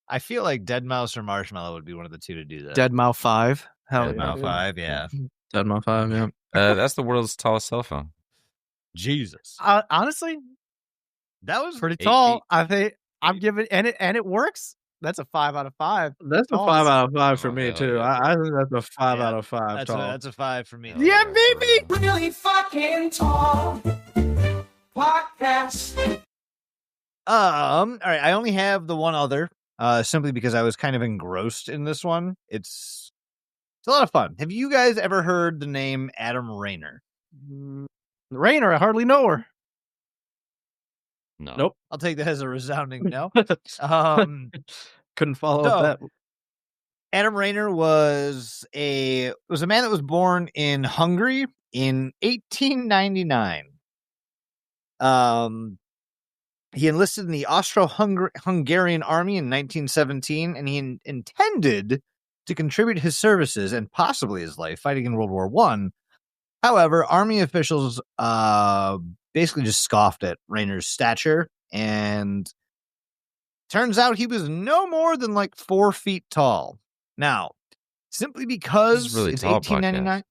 I feel like Dead Mouse or Marshmallow would be one of the two to do that. Dead Mouse 5. Hell Dead yeah. Mouse 5, yeah. Dead My 5, yeah. that's the world's tallest cell phone. Jesus, Honestly, that was pretty 8 tall. feet. I think I'm giving and it works. That's a 5 out of 5. That's a Tall 5 as- out of 5 for Oh, me hell too. yeah. I think that's a 5 Yeah, out of 5 that's tall. that's a 5 for me. Yeah, baby. Really fucking tall. Podcast. All right. I only have the one other, simply because I was kind of engrossed in this one. It's a lot of fun. Have you guys ever heard the name Adam Rayner? Rainer, I hardly know her. No. Nope. I'll take that as a resounding no. Couldn't follow so- up that. Adam Rayner was a man that was born in Hungary in 1899. He enlisted in the Austro-Hungarian army in 1917, and he intended to contribute his services and possibly his life fighting in World War I. However, army officials basically just scoffed at Rayner's stature, and turns out he was no more than like 4 feet tall. Now, simply because This is really it's tall 1899.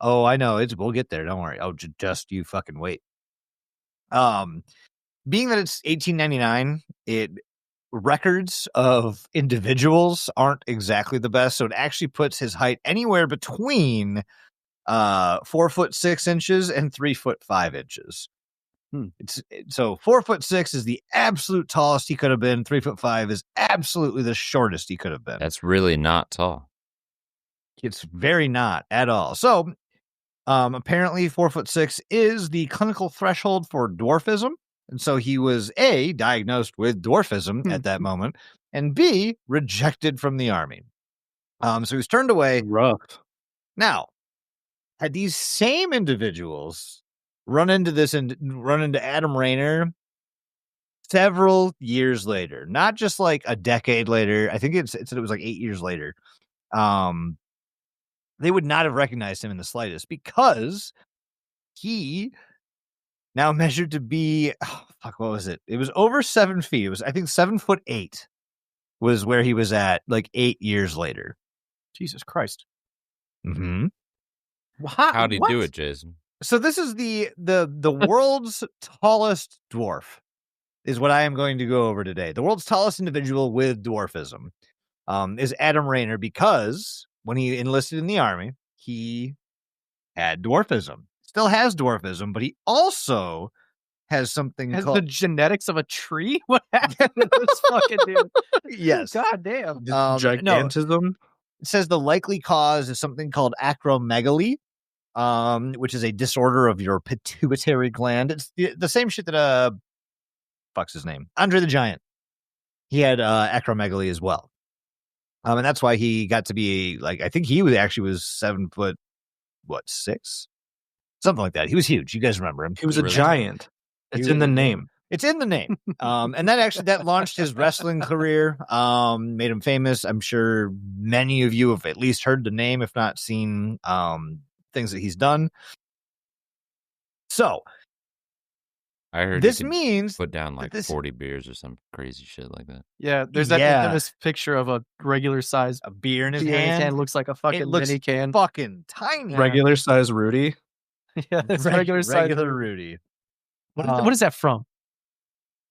Oh, I know. We'll get there. Don't worry. Oh, just you fucking wait. Being that it's 1899, records of individuals aren't exactly the best, so it actually puts his height anywhere between 4'6" and 3'5". So 4'6" is the absolute tallest he could have been. 3'5" is absolutely the shortest he could have been. That's really not tall. It's very not at all. So apparently 4'6" is the clinical threshold for dwarfism. And so he was A, diagnosed with dwarfism at that moment, and B, rejected from the army. So he was turned away. Rough. Now, had these same individuals run into Adam Rayner several years later, not just like a decade later. I think it said it was like 8 years later. They would not have recognized him in the slightest because he now measured to be, what was it? It was over 7 feet. It was, I think, 7'8" was where he was at like 8 years later. Jesus Christ. Mm-hmm. How'd he do it, Jason? So this is the world's tallest dwarf is what I am going to go over today. The world's tallest individual with dwarfism is Adam Rayner, because when he enlisted in the army, he had dwarfism. Still has dwarfism, but he also has something Has called the genetics of a tree? What happened to this fucking dude? Yes. God damn. No, Gigantism. it says the likely cause is something called acromegaly, which is a disorder of your pituitary gland. It's the same shit that fuck's his name, Andre the Giant. He had acromegaly as well, and that's why he got to be like, I think he was 7 foot, 6, something like that. He was huge. You guys remember him? He was a Really? giant. It's in the name. It's in the name. And that launched his wrestling career, made him famous. I'm sure many of you have at least heard the name, if not seen things that he's done. So I heard this you could means put down like this- 40 beers or some crazy shit like that. Yeah, there's that Yeah. infamous picture of a regular size a beer in his beer in a hand can. Looks like a fucking looks mini can. fucking tiny. Regular size Rudy. Yeah, it's regular size. regular Rudy. What is that from?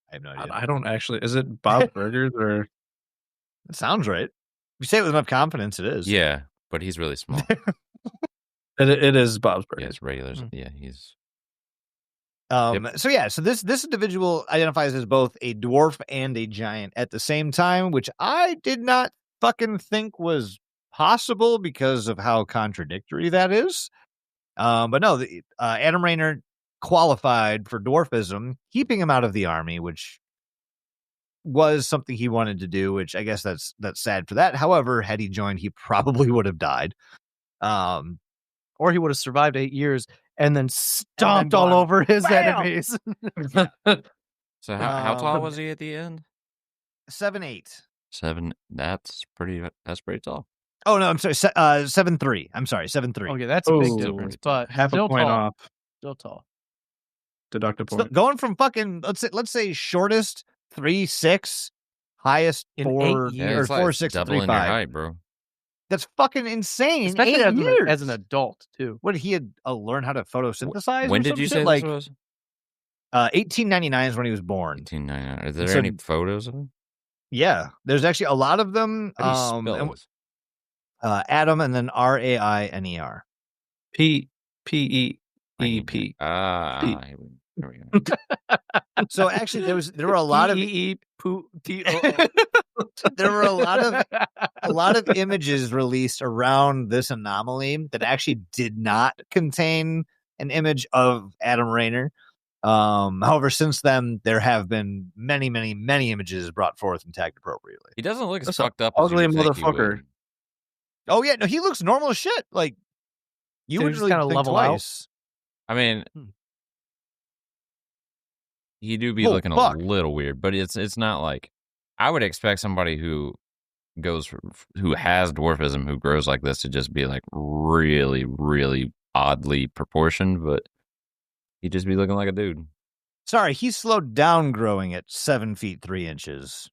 I have no idea. I don't actually. Is it Bob Burgers or? It sounds right. If you say it with enough confidence, it is. Yeah, but he's really small. It is Bob's Yeah, Burgers. it's regulars. Mm. Yeah, he's So this individual identifies as both a dwarf and a giant at the same time, which I did not fucking think was possible because of how contradictory that is. But no, Adam Rayner qualified for dwarfism, keeping him out of the army, which was something he wanted to do, which I guess that's sad for that. However, had he joined, he probably would have died. Or he would have survived 8 years and then stomped all gone, over his "Bam!" enemies. so how tall Um, was he at the end? 7'8". 7. That's pretty tall. Oh no, I'm sorry, 7'3". I'm sorry, 7'3". Okay, that's a big Oh, difference, but Half still a point tall. off. Still tall. Deduct a So point. going from fucking let's say shortest 3'6", highest In 4 8 Yeah, years. or it's like 4'6" to doubling your 3'5". height, bro. That's fucking insane. Especially 8 years. as an adult, too. What, he had learned how to photosynthesize? When or did some you shit? say like this was? 1899 is when he was born. 1899. Are there So- any photos of him? Yeah, there's actually a lot of them. How do you spell and- this? Adam and then Rainer. P-E-E-P. Ah, here we go. So actually, there were a lot of there were a lot of images released around this anomaly that actually did not contain an image of Adam Rayner. However, since then there have been many images brought forth and tagged appropriately. He doesn't look as That's a fucked up as you ugly would think he motherfucker. would. Oh yeah, no, he looks normal as shit. Like you So would just really kinda think level out? twice. I mean, Hmm. he do be Oh, looking fuck. a little weird, but it's not like I would expect somebody who has dwarfism, who grows like this, to just be like really oddly proportioned, but he'd just be looking like a dude. Sorry, he slowed down growing at 7 feet 3 inches.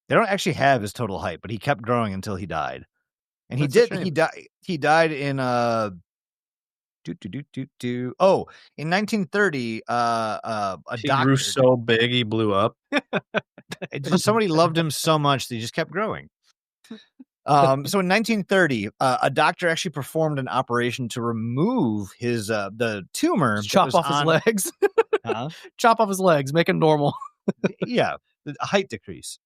They don't actually have his total height, but he kept growing until he died. And That's a he shame. died. He died in in 1930. A He doctor. grew so big he blew up. Somebody loved him so much that he just kept growing. So in 1930, a doctor actually performed an operation to remove his the tumor. that Chop was off his on- legs. Huh? Chop off his legs. Make it normal. Yeah, the height decrease.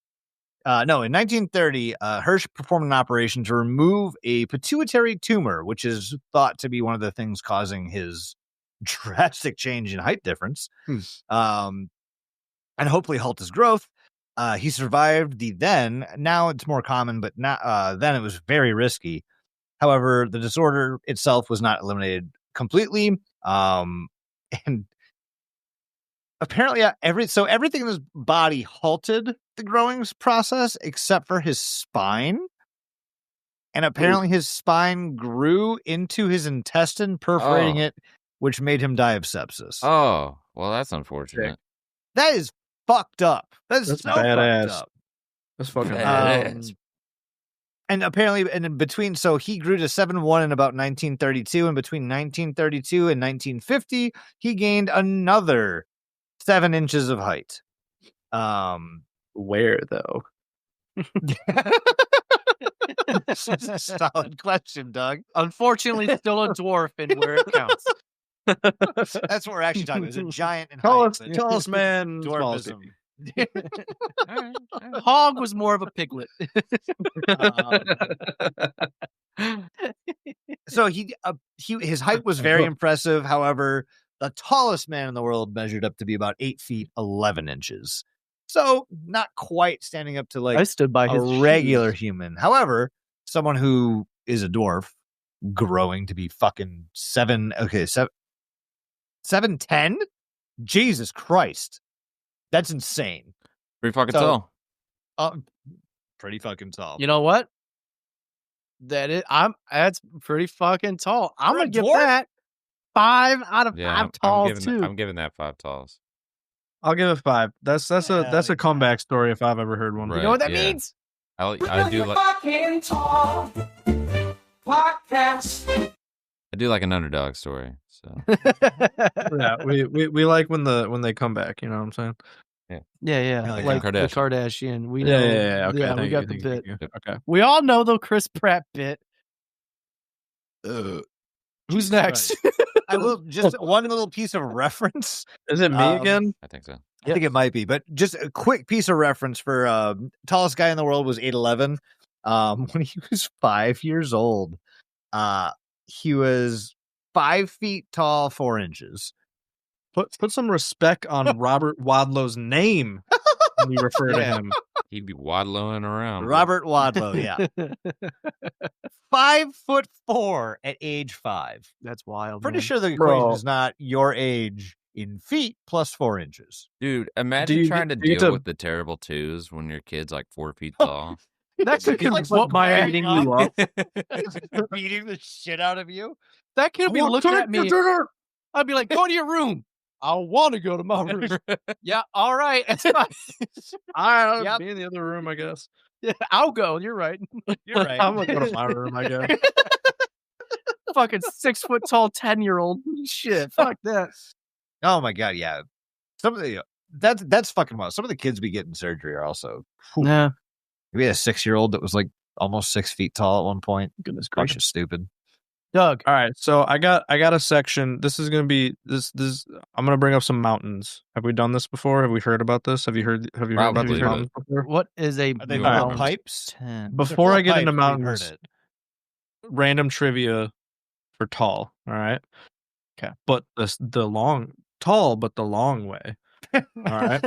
No, in 1930, Hirsch performed an operation to remove a pituitary tumor, which is thought to be one of the things causing his drastic change in height difference, and hopefully halt his growth. He survived the now it's more common, but then it was very risky. However, the disorder itself was not eliminated completely. And apparently everything in his body halted the growing process except for his spine. And apparently his spine grew into his intestine, perforating it, which made him die of sepsis. Oh, well, that's unfortunate. That is fucked up. That's so badass. fucked up. That's fucking Badass. And apparently, and in between, so he grew to 7'1" in about 1932, and between 1932 and 1950, he gained another 7 inches of height. Where though? Solid question, Doug. Unfortunately, still a dwarf in where it counts. That's what we're actually talking about. He's a giant in height. Tallest man, smallest Dwarfism. Hog was more of a piglet. So his height was very impressive. However, the tallest man in the world measured up to be about 8 feet 11 inches. So not quite standing up to I stood by a his regular shoes. human. However, someone who is a dwarf growing to be fucking 7'10"? Jesus Christ. That's insane. Pretty fucking So- tall. Pretty fucking tall. You know what? That's pretty fucking tall. I'm For a gonna give dwarf? that 5 out of Yeah, 5 I'm talls giving, too. I'm giving that 5 talls. I'll give it 5. That's a comeback story if I've ever heard one. You know what that yeah. means? I do like Fucking Talk Podcast. I do like an underdog story. So Yeah, we like when they come back. You know what I'm saying? Yeah, like like Kim the Kardashian. Kardashian. We know. Yeah. Okay, we thank got you, the thank bit. you. Okay. We all know the Chris Pratt bit. Ugh. Who's Jesus next? I will just one little piece of reference. Is it me again? I think so. I think it might be, but just a quick piece of reference for tallest guy in the world was 8'11". When he was 5 years old, he was 5 feet tall, 4 inches. Put some respect on Robert Wadlow's name when you refer to Yeah. him. He'd be waddling around. bro. Robert Wadlow, yeah. 5'4" at age 5. That's wild. Pretty man. sure the Bro. equation is not your age in feet plus 4 inches. Dude, imagine you trying get- to do you get deal to- with the terrible twos when your kid's like 4 feet tall. That could be Like what my beating you up. beating the shit out of you. That could be looking at me. I'd be like, "Go to your room." I want to go to my room. Yeah, all right. That's fine. I'll Yep. be in the other room, I guess. Yeah, I'll go. You're right. You're right. I'm gonna go to my room, I guess. Fucking 6 foot tall 10-year-old. Shit. Fuck that. Oh my god, yeah. Some of the that's fucking wild. Some of the kids we get in surgery are also. Nah. We had a 6-year-old that was like almost 6 feet tall at one point. Goodness Bunch gracious. of stupid. Doug. All right, so I got a section. This is gonna be this. I'm gonna bring up some mountains. Have we done this before? Have we heard about this? Have you heard about Probably, these but- mountains before? What is a Are they All right. full of pipes? 10? Before I get into Pipes, we've heard mountains, it. random trivia for tall. All right. Okay. But the long tall, but the long way. All right.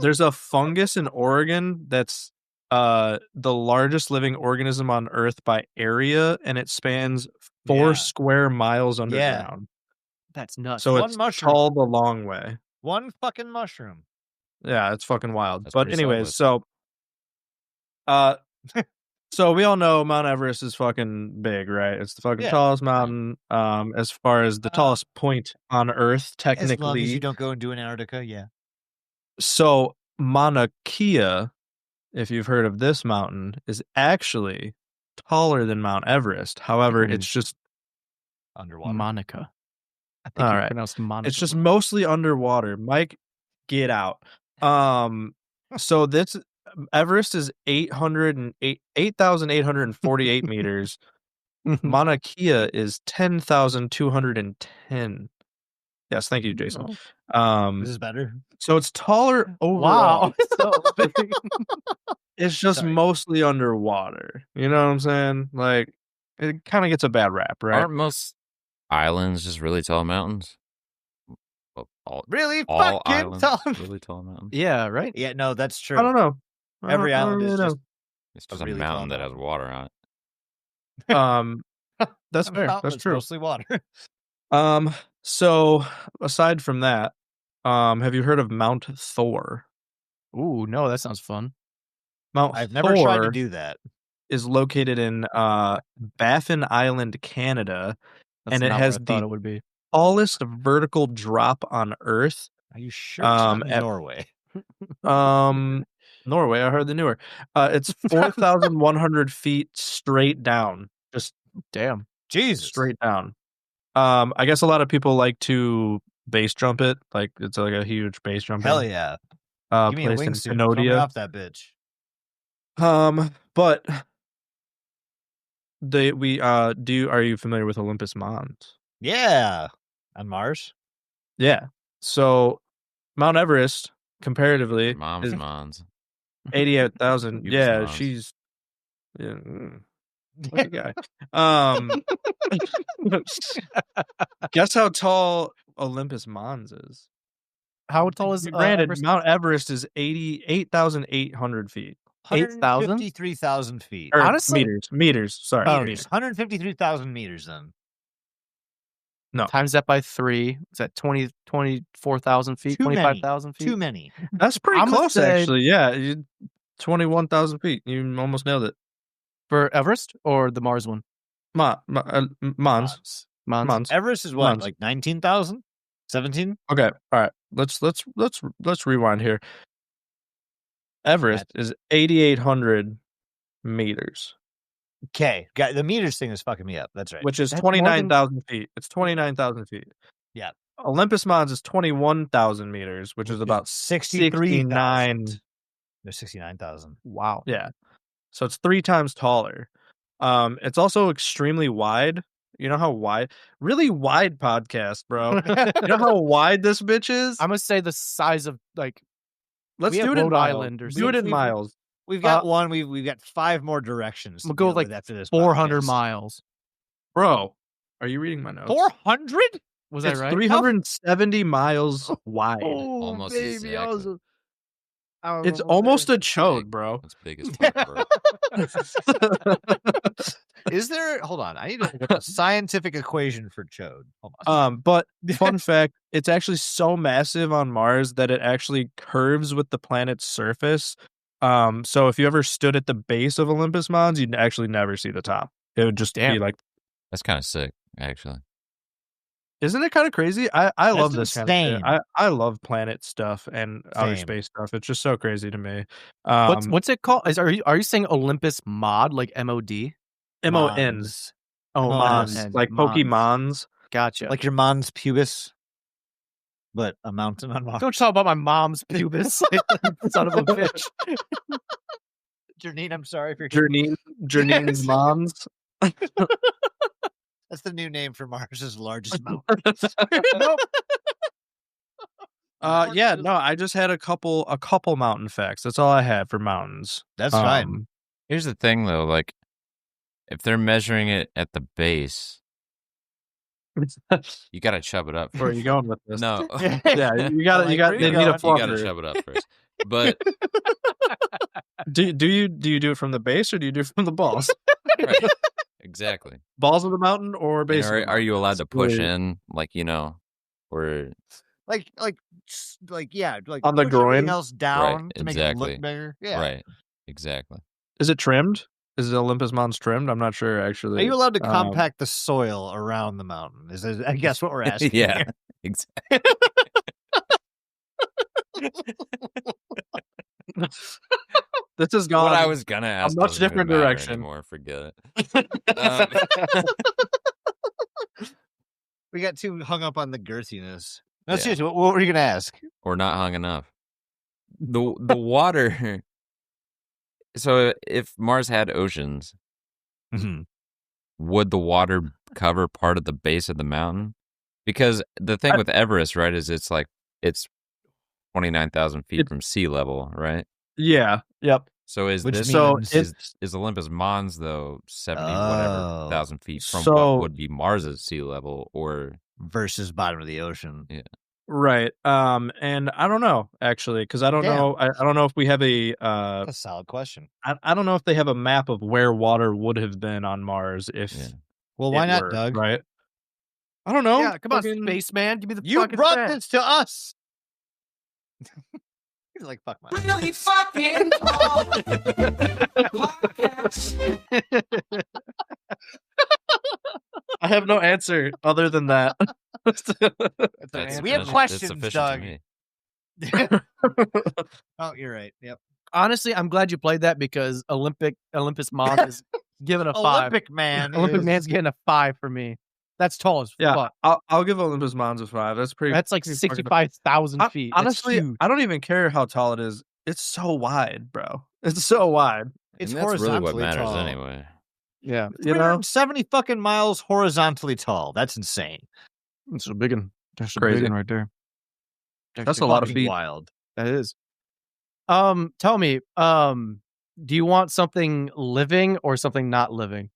There's a fungus in Oregon that's the largest living organism on Earth by area, and it spans 4 Yeah. square miles underground. That's nuts. So One it's mushroom. tall the long way. One fucking mushroom. Yeah, it's fucking wild. That's But pretty anyways, solid. so so we all know Mount Everest is fucking big, right? It's the fucking Yeah. tallest mountain. As far as the tallest point on Earth, As long as technically. you don't go into Antarctica, yeah. So Mauna Kea, if you've heard of this mountain, is actually taller than Mount Everest. However, Holy it's just Underwater. Monica. I think All you right. pronounced Monica. it's just mostly underwater. Mike, get out. So this Everest is 8,848 meters. Mauna Kea is 10,210. Yes, thank you, Jason. This is better. So it's taller overall. Wow. So big. It's just Sorry. mostly underwater. You know what I'm saying? Like, it kind of gets a bad rap, right? Aren't most islands just really tall mountains? Really all fucking islands, tall. really tall mountains. Yeah, right. Yeah, no, that's true. I don't know. Every I don't island is really just It's just really a tall mountain that has mountain. water on it. know. That's A fair. mountain That's is true. Mostly water. So aside from that, have you heard of Mount Thor? Ooh, no, that sounds fun. Mount I've never tried to Thor do that. is located in Baffin Island, Canada, That's and it not has what I thought the it would be. tallest vertical drop on Earth. Are you sure it's not at- Norway? Norway, I heard the newer. It's 4,100 feet straight down, just Damn. Jesus. straight down. I guess a lot of people like to base jump it, like it's like a huge base jump. Hell yeah. Give me a Place in wingsuit. Throw me Canodia. off that bitch. But are you familiar with Olympus Mons? Yeah. On Mars? Yeah. So Mount Everest, comparatively, Mom's is Mons. 88,000. Oops, Yeah, Mons. she's look at guy. Guess how tall Olympus Mons is? How tall is Granted, Everest? Mount Everest is 88,800 feet. 8,000? 153,000 feet. Or Honestly- meters. Sorry, Oh, Meters. 153,000 meters then. No, Times that by 3. Is that 24,000 feet? Too many. 25,000 feet? Too many. that's pretty I'ma close say- actually. Yeah, 21,000 feet. You almost nailed it. For Everest or the Mars one? Mons. Mons. Mons. Everest is what? Mons. Like 19,000? 17? Okay, all right. Let's rewind here. Everest is 8,800 meters, Okay. The meters thing is fucking me up. That's right. which is That's more than- 29,000 feet. It's 29,000 feet. Yeah. Olympus Mons is 21,000 meters, which is about 69. There's 69,000. Wow. Yeah. So it's 3 times taller. It's also extremely wide. You know how wide? Really wide podcast, bro. You know how wide this bitch is? I'm going to say the size of, like, Let's we do have it in Rhode miles. Island or Do it in something. miles. We've got one. We've got 5 more directions. We'll to go deal with, like, with after this. 400 podcast. miles. Bro, are you reading my notes? 400? Was It's that right? 370 miles wide. Almost exactly. It's almost a chode, bro. That's big as fuck, bro. Is there? Hold on. I need to look up a scientific equation for chode. Hold on. But fun fact, it's actually so massive on Mars that it actually curves with the planet's surface. So if you ever stood at the base of Olympus Mons, you'd actually never see the top. It would just be Damn. like, That's kind of sick, actually. isn't it kind of crazy? I love this kind of insane. shit. I love planet stuff and outer Same. space stuff. It's just so crazy to me. What's it called? Are you saying Olympus Mod, like MOD? MONs. Oh, Mons. Mons. Like Mons. Pokemons. Gotcha. Like your Mons pubis, but a mountain on Mars. don't talk about my mom's pubis, son of a bitch. Janine, I'm sorry for Janine's Mons. That's the new name for Mars's largest mountain. Nope. Yeah, no, I just had a couple mountain facts. That's all I had for mountains. That's fine. Here's the thing, though. Like, if they're measuring it at the base, you got to chub it up. Where are you going with this? No. Yeah, you got Like, they where you need a going? You got to fluffer. chub it up first. But Do you do it from the base or do you do it from the balls? right, exactly. Balls of the mountain or And base? of the are you mountain? allowed to That's push really- in, like, or Like yeah, like On the push everything groin? else down to make it exactly. look bigger. Yeah. right? Exactly. Is it trimmed? Is it Olympus Mons trimmed? I'm not sure actually. Are you allowed to Um, compact the soil around the mountain? Is I guess what we're asking. Yeah, here. exactly. This has gone. What I was gonna ask much doesn't even different matter direction. anymore. Forget it. We got too hung up on the girthiness. No, Yeah. seriously, what were you gonna ask? Or not hung enough. The water. So if Mars had oceans, Mm-hmm. would the water cover part of the base of the mountain? Because the thing with Everest, right, is it's 29,000 feet from sea level, right? Yeah. Yep. So is Which this means- is Olympus Mons though 70 Oh. whatever thousand feet from So- what would be Mars's sea level, or Versus bottom of the ocean. Yeah. Right. And I don't know actually, because I don't Damn. know. I don't know if we have a. That's a solid question. I don't know if they have a map of where water would have been on Mars if. Yeah. Well, why it not, were, Doug? Right. I don't know. Yeah, come on, fucking- spaceman. Give me the You fucking brought fact. this to us. He's like, fuck my. Really fucking tall. Podcast. I have no answer other than that. That's We have sufficient- questions, that's Doug. sufficient to me. Oh, you're right. Yep. Honestly, I'm glad you played that because Olympus Mons is giving a 5. Olympic man. Olympic is- Man's getting a 5 for me. That's tall as Yeah, fuck. I'll give Olympus Mons a 5. That's pretty. That's like pretty fucking- 65,000 feet. That's Honestly, huge. I don't even care how tall it is. It's so wide, bro. It's so wide. It's And that's really what horizontally matters tall. anyway. Yeah, You know, 70 fucking miles horizontally tall. That's insane. it's a big one. That's a Crazy. big one right there. That's a lot of Fucking feet. wild. That is. Tell me, do you want something living or something not living?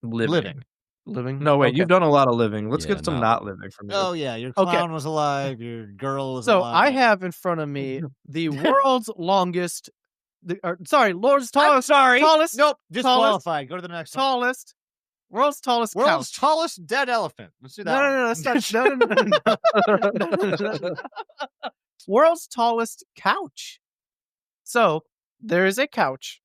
Living. Living? No, wait. Okay. You've done a lot of living. Let's Yeah, get some not not living from you. Oh yeah, your Okay. clown was alive. Your girl was So alive. I have in front of me the world's longest, world's I'm tallest, sorry. tallest, Nope. tallest- Disqualified. Go to the next one. tallest, world's tallest World's couch. tallest dead elephant. Let's do that. No, one. that's not. No. World's tallest couch. So there is a couch,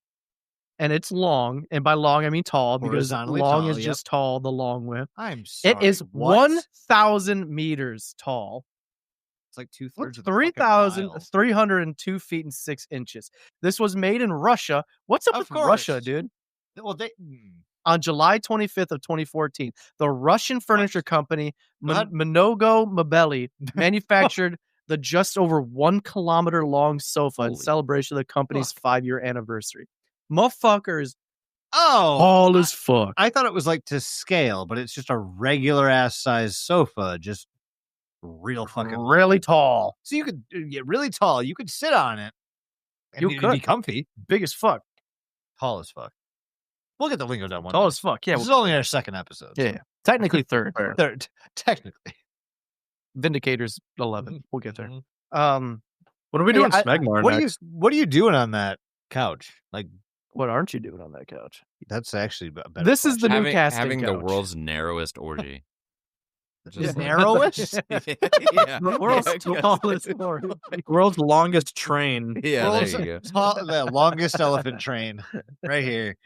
and it's long, and by long I mean tall because Horizontally long tall, is yep. just tall. The long width. I'm sorry. It is what? 1,000 meters tall. It's like 2/3 of the fucking 3,302 feet and 6 inches. This was made in Russia. What's up Of with Russia, course. dude? mile. Well, they. On July 25th of 2014, the Russian furniture company What? Mnogo Mebeli manufactured the just over 1 kilometer long sofa in Holy celebration of the company's 5-year anniversary. Motherfuckers Oh, tall as fuck. I thought it was like to scale, but it's just a regular ass size sofa, just real fucking. Really tall. So you could get really tall. You could sit on it. And You it'd be could. comfy. Big as fuck. Tall as fuck. We'll get the lingo done one. Tall day. as fuck. Yeah. This is only our second episode. Yeah. Technically third. Third, technically. Vindicators 11. We'll get there. Mhm. What are we Hey, doing, I- Smegmar next? What are you doing on that couch? Like What aren't you doing on that couch? that's actually a better. This is the question. new casting having the couch. world's narrowest orgy. The like- narrowest? yeah. The world's Yeah, tallest orgy. World's longest train. Yeah, World's there you go. the longest elephant train right here.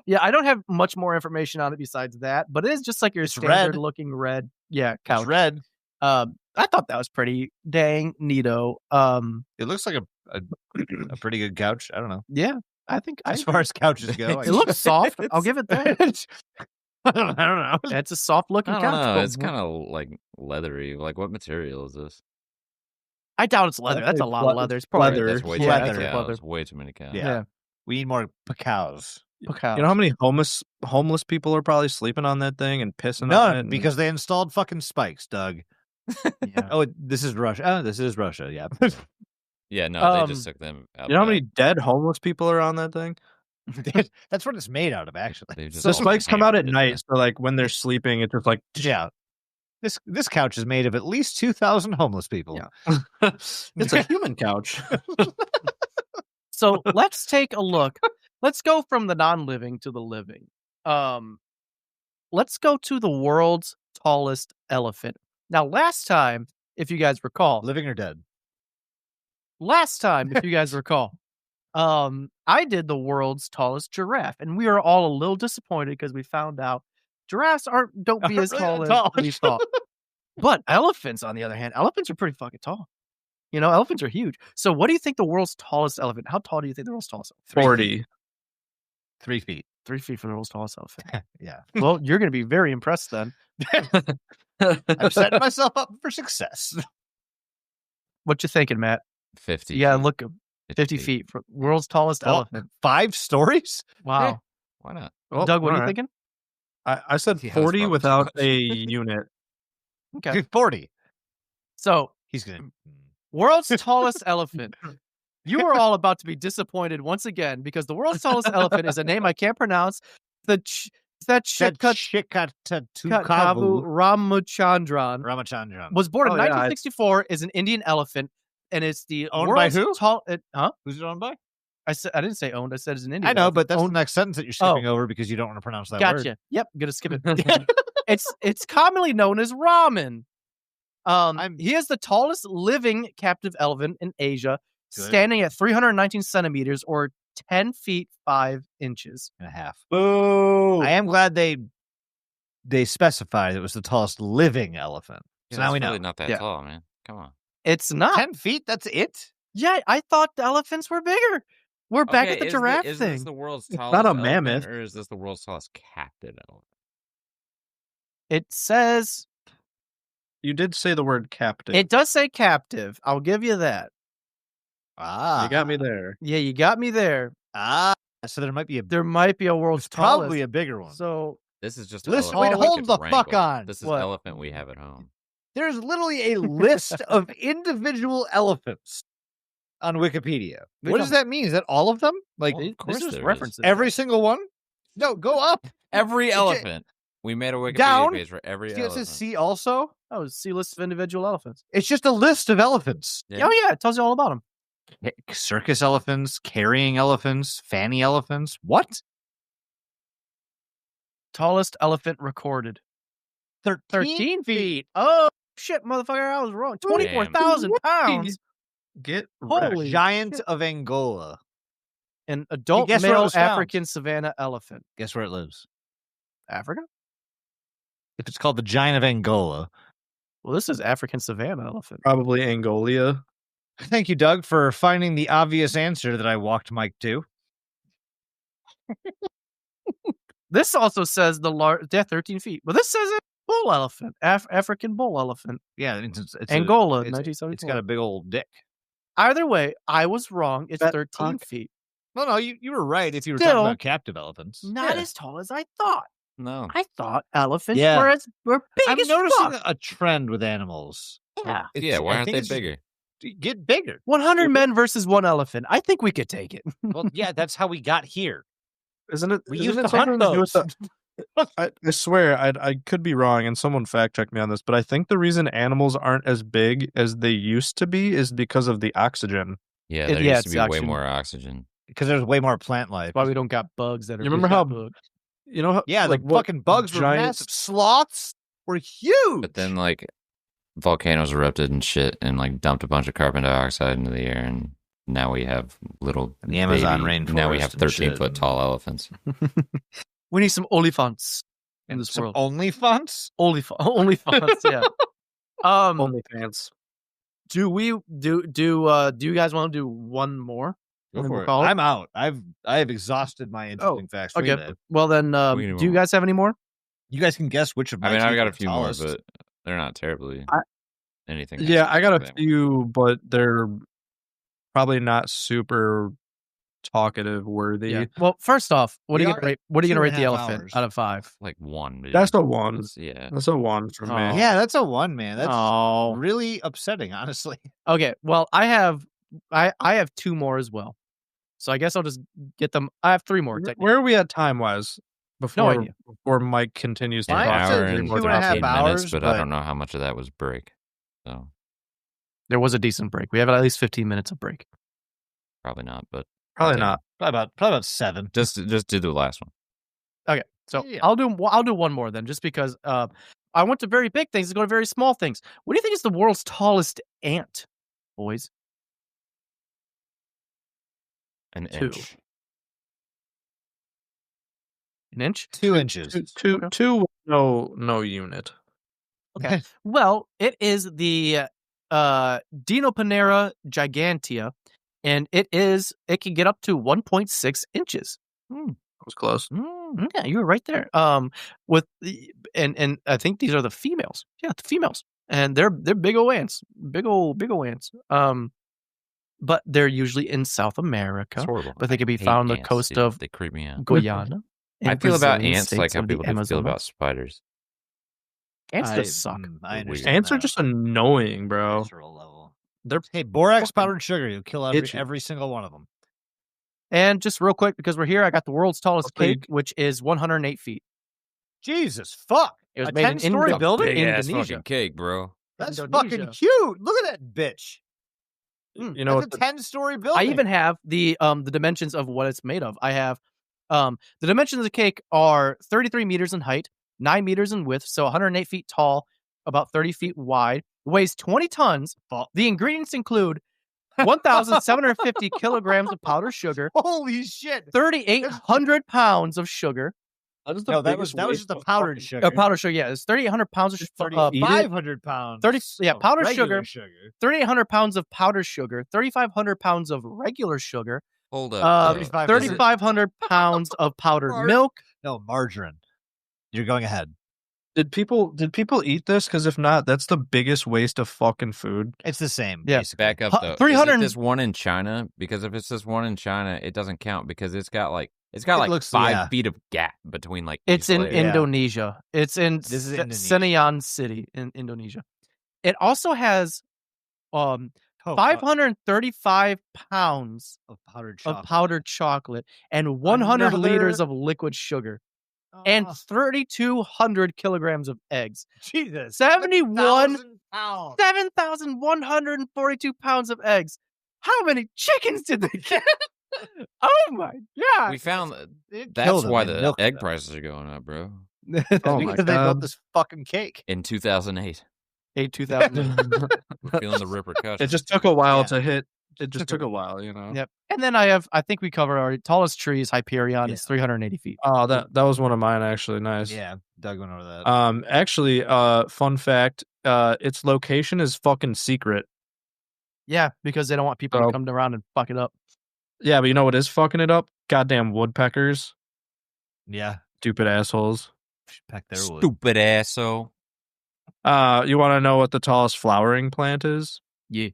Yeah, I don't have much more information on it besides that, but it is just like your It's standard red. looking red. Yeah, It's couch. red. I thought that was pretty dang neato. It looks like a pretty good couch. I don't know. Yeah, I think As far as couches go, it looks soft. I'll give it that. I don't know. It's a soft looking I couch. don't know. but It's kind of like leathery. Like, what material is this? I doubt it's leather. That's a It's lot of leather. It's probably leather. That's way Yeah, too that's many leather. cows. Way too many cows. Yeah. We need more cows. couch. You know how many homeless people are probably sleeping on that thing and pissing on it? None, and- because they installed fucking spikes, Doug. Yeah. Oh, this is Russia. Oh, this is Russia. Yeah. Yeah, no, they just took them out. you know how many back. dead homeless people are on that thing? That's what it's made out of, actually. They just The all spikes come out at hammered it night, in. so like when they're sleeping, it's just like Yeah. This couch is made of at least 2,000 homeless people. Yeah. it's a human couch. So let's take a look. Let's go from the non-living to the living. Let's go to the world's tallest elephant. Now, last time, if you guys recall, Living or dead? I did the world's tallest giraffe, and we were all a little disappointed because we found out giraffes don't be as Really tall as tall. we thought. But elephants, on the other hand, elephants are pretty fucking tall. You know, elephants are huge. So, what do you think the world's tallest elephant? How tall do you think the world's tallest elephant? 40. 3 feet. 3 feet for the world's tallest elephant. Yeah. Well, you're going to be very impressed then. I'm setting myself up for success. What you thinking, Matt? 50. Yeah, feet. look, 50 feet for world's tallest Tall- elephant. 5 stories? Wow. Why not? Well, Doug, what are you alright. thinking? I said Yeah, that's 40 probably without too much. a unit. Okay. 40. So, He's going to. world's tallest elephant. You are all about to be disappointed once again because the world's tallest elephant is a name I can't pronounce. The That Shikatukavu Kavu Ramachandran Ramachandran. was born in Oh, yeah, 1964 as an Indian elephant, and it's the Owned by world's who? Huh? Who's it owned by? I didn't say owned. I said it's an Indian. I know, elephant. but that's Owned- the next sentence that you're skipping over because you don't want to pronounce that Gotcha. word. Yep, gonna skip it. It's commonly known as ramen. He is the tallest living captive elephant in Asia, Good. standing at 319 centimeters or 10 feet 5 inches. And a half. Boo! I am glad they specified it was the tallest living elephant. So now we know. Really not that Yeah. tall, man. Come on. It's not. 10 feet? That's it? Yeah, I thought the elephants were bigger. We're back at the giraffe Is thing. this the world's It's tallest not a elephant, mammoth. or is this the world's tallest captive elephant? It says You did say the word captive. it does say captive. I'll give you that. Ah. You got me there. Yeah, you got me there. Ah. So there might be There might be a world's probably tallest. a bigger one. So This is just Listen, elephant wait, we hold could the fuck wrangle. on. This is What? elephant we have at home. There's literally a list of individual elephants on Wikipedia. We What does don't- that mean? Is that all of them? Like Well, of course this is there is. references. every single one? No, go up. Every Okay. elephant. We made a Wikipedia Down. page for every See, it elephant. says C also. Oh, it's a list of individual elephants. It's just a list of elephants. Yeah. Oh yeah, it tells you all about them. Circus elephants, carrying elephants, fanny elephants. What? Tallest elephant recorded. 13 feet. Oh shit, motherfucker! I was wrong. 24,000 pounds. Get Holy wrecked. Giant shit. of Angola. An adult guess where it male was found? African savanna elephant. Guess where it lives? Africa? If it's called the Giant of Angola. Well, this is African savanna elephant. Probably Angolia. Thank you, Doug, for finding the obvious answer that I walked Mike to. This also says they're 13 feet, but this says a bull elephant, African bull elephant, Yeah, that means it's Angola, it's 1974. It's got a big old dick. Either way, I was wrong. It's That 13 pocket. feet. No, you were right if you were Still, talking about captive elephants. Not Yeah. as tall as I thought. No. I thought elephants Yeah. were big I'm as noticing fuck. a trend with animals. Yeah. Yeah, why I aren't think they it's just- bigger? Get bigger. 100 men versus one elephant. I think we could take it. Well, yeah, that's how we got here. Isn't it? We isn't used it to hunt something to do with those. I swear, I could be wrong, and someone fact check me on this, but I think the reason animals aren't as big as they used to be is because of the oxygen. Yeah, It- there yeah, used to it's be way oxygen. more oxygen. Because there's way more plant life. That's why we don't got bugs that are. You remember big how- bug. You know, how, Yeah, like the what fucking bugs were giant- massive. Sloths were huge. But then, like, volcanoes erupted and shit and, like, dumped a bunch of carbon dioxide into the air. And now we have little. And the Amazon Now we rainforest have and 13-foot shit. tall elephants. We need some olifants in And this some world. OnlyFants? Olifants, yeah. OnlyFans. Do you guys want to do one more? Go And then for we'll it. call it? I'm out. I have exhausted my interesting facts. for you Okay. today. Well then, We can do move you on. guys have any more? You guys can guess which of my I mean, I've teeth got are a few more, tallest. but they're not terribly anything. Yeah, I got a them. few, but they're probably not super talkative worthy. Well, first off, what We are you are gonna rate? What are you gonna rate the 2.5 elephant hours. out of 5? Like one. Dude. That's a one. Yeah. That's a one from Aw. me. Yeah, that's a one, man. That's Oh, really upsetting, honestly. okay. Well, I have 2 more as well. So I guess I'll just get them. I have 3 more. technically. Where are we at time wise? Before idea. before Mike continues to An Mine talk. says hour and 2.5 15 hours, minutes, but I don't know how much of that was break. So There was a decent break. We have at least 15 minutes of break. probably not, but Probably Okay. not. Probably about 7. just do the last one. Okay, so Yeah. I'll do one more then, just because I went to very big things. Let's go to very small things. What do you think is the world's tallest ant, boys? An 2. inch. An inch? 2 inches. Two no unit. Okay. Well, it is the Dinopanera gigantea, and it can get up to 1.6 inches. That was close. Yeah, you were right there. With the, and I think these are the females. Yeah, the females, and they're big ol' ants, big ol' ants. But they're usually in South America, It's horrible. but they can be I hate found on the ants, coast dude. of They creep me out. Guyana. I and feel about Brazilian ants like states how of the people feel Amazonas. about spiders. Ants I just suck. I They're weird. understand. Ants are that. just annoying, bro. Visceral level. They're Hey, borax fucking powdered sugar. You'll kill itchy. every single one of them. And just real quick, because we're here, I got the world's tallest Okay. cake, which is 108 feet. Jesus fuck! It was A made in 10-story Indo- building? Big ass Indonesia. fucking cake, bro. That's Indonesia. fucking cute. Look at that bitch. You know That's what? a 10-story building. I even have the dimensions of what it's made of. I have the dimensions of the cake are 33 meters in height, 9 meters in width, so 108 feet tall, about 30 feet wide, weighs 20 tons. The ingredients include 1,750 kilograms of powdered sugar, Holy shit! 3,800 pounds of sugar. No, that was just the powdered sugar. Powdered sugar, yeah, it's 3,800 pounds of sugar. 500 pounds. 30 yeah, of powdered regular sugar. 3,800 pounds of powdered sugar, 3,500 pounds of regular sugar, Hold up. 3,500 pounds of powdered milk. No, margarine. You're going ahead. Did people eat this? Because if not, that's the biggest waste of fucking food. It's the same. Yeah. Basically. Back up though. 300 Is it this one in China? Because if it's this one in China, it doesn't count because it's got like looks- 5 yeah. feet of gap between like. It's each in layer. Indonesia. It's in This is Indonesia. Senayan City in Indonesia. It also has Oh, fuck. 535 pounds of powdered chocolate. of powdered chocolate and 100 liters of liquid sugar and 3,200 kilograms of eggs. Jesus. 71 pounds. 7,142 pounds of eggs. How many chickens did they get? Oh my god! We found It that's killed them. why They the milked egg them. prices are going up, bro. Oh my Because they built God. this fucking cake. In 2008, 2000. we're feeling the repercussions. It just took a while Yeah. to hit. It just took a while, you know. Yep. And then I think we covered our tallest tree is Hyperion. It's Yeah. 380 feet. Oh, that was one of mine actually. Nice. Yeah, Doug went over that. Actually, fun fact, its location is fucking secret. Yeah, because they don't want people Oh. to come around and fuck it up. Yeah, but you know what is fucking it up? Goddamn woodpeckers. Yeah, Stupid assholes. peck their wood. Stupid asshole. You want to know what the tallest flowering plant is? Yeah.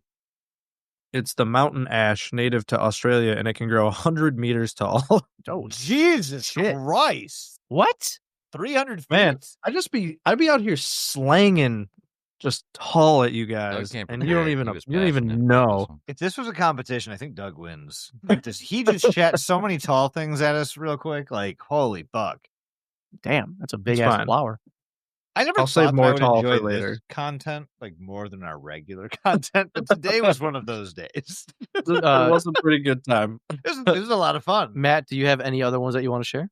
It's the mountain ash, native to Australia, and it can grow 100 meters tall. Oh, Jesus shit. Christ! what? 300 feet. Man, I'd be out here slanging just tall at you Doug guys, came and you don't prepared. He even was passionate about this know. one. If this was a competition, I think Doug wins. Like this, he just chat so many tall things at us real quick. Like, holy fuck! Damn, that's a big It's ass fine. flower. I never I'll thought save that more I would tall enjoy for this later. content like more than our regular content, but today was one of those days. It was a pretty good time. It was a lot of fun. Matt, do you have any other ones that you want to share?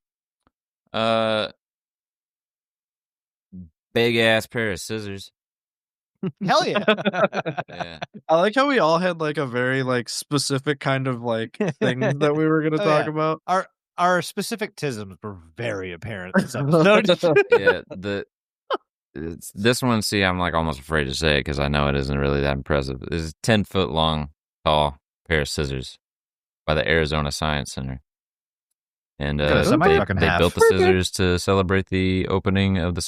Big ass pair of scissors. Hell yeah! Yeah. I like how we all had like a very like specific kind of like things that we were gonna Oh, talk yeah. about. Our specific tisms were very apparent this episode. Yeah. This one, see, I'm like almost afraid to say it because I know it isn't really that impressive. This is 10-foot long, tall pair of scissors by the Arizona Science Center. And Got a semi-truck in they half. built the scissors to celebrate the opening of the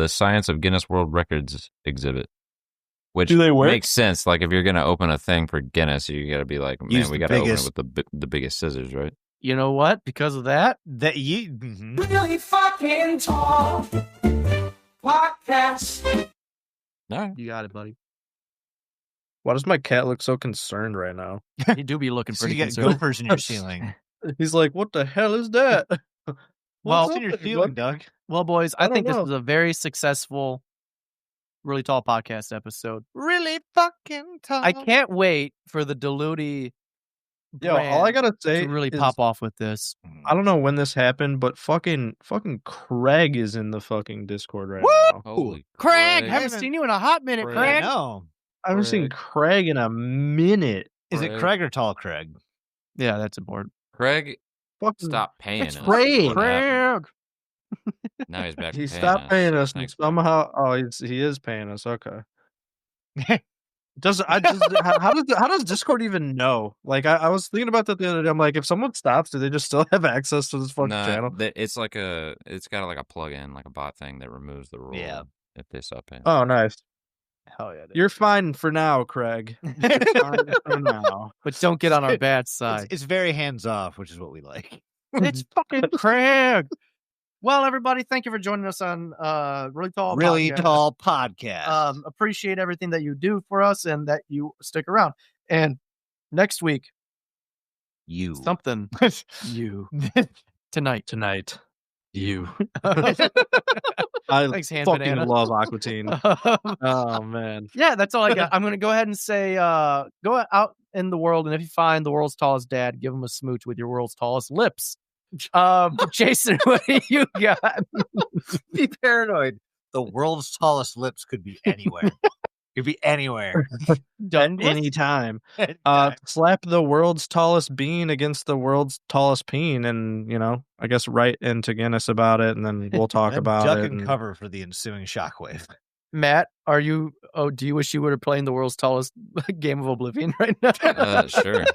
Science of Guinness World Records exhibit. Which Do they work? makes sense. Like, if you're going to open a thing for Guinness, you got to be like, man, Use we the got to open it biggest- with the biggest scissors, right? You know what? Because of that, That you. Mhm. Really fucking tall podcast. All right. you got it, buddy. Why does my cat look so concerned right now? You do be looking So pretty you got concerned. gophers in your ceiling. He's like, "What the hell is that?" Well, What's in your ceiling, Doug? Well, boys, I I don't think this know. is a very successful, really tall podcast episode. Really fucking tall. I can't wait for the Diluti Yo, all I gotta say to really is, pop off with this. I don't know when this happened, but fucking Craig is in the fucking Discord right now. Holy Craig, Christ. haven't haven't- seen you in a hot minute, Craig. I Craig. know. I haven't seen Craig in a minute. Is it Craig. Craig or Tall Craig? Yeah, that's important. Craig, Fucking stop paying It's us. Craig. What happened? Craig. Now he's back. to He paying stopped us. paying us and Thanks, Craig. somehow. Oh, he is paying us. Okay. How does Discord even know? Like I was thinking about that the other day. I'm like, if someone stops, do they just still have access to this fucking Nah, channel? it's got like a plug-in, like a bot thing that removes the rule. Yeah. If they stop paying. Oh, nice. Hell yeah. You're fine for now, Craig. Fine for now. But don't get on our bad side. It's very hands off, which is what we like. It's fucking Craig. Well, everybody, thank you for joining us on Really Tall Really Podcast. tall podcast. Appreciate everything that you do for us and that you stick around. And next week, you. something you tonight. You. I Thanks, Hand fucking Banana. love Aqua Teen. Oh man. Yeah, that's all I got. I'm gonna go ahead and say, go out in the world, and if you find the world's tallest dad, give him a smooch with your world's tallest lips. Jason, what do you got? Be paranoid. The world's tallest lips could be anywhere. Could be anywhere. Done. Any time. Anytime. Slap the world's tallest bean against the world's tallest peen, and I guess write into Guinness about it, and then we'll talk Then about duck it. and and- cover for the ensuing shockwave. Matt, do you wish you would have played the world's tallest game of Oblivion right now? Sure.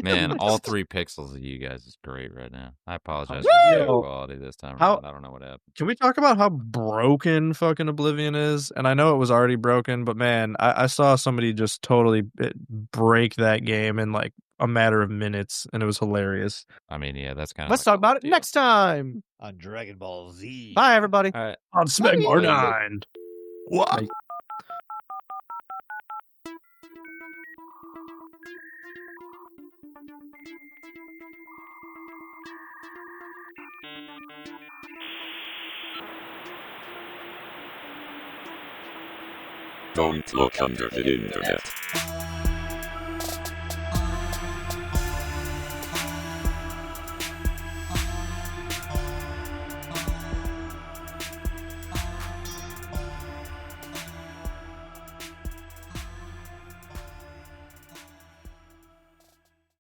Man, all 3 pixels of you guys is great right now. I apologize for the Woo! quality this time How- around. I don't know what happened. Can we talk about how broken fucking Oblivion is? And I know it was already broken, but man, I saw somebody just totally break that game in like a matter of minutes, and it was hilarious. I mean, yeah, that's kind of. Let's talk about it next time. On Dragon Ball Z. Bye, everybody. All right, on Smegmar 9. What? Don't look under the internet.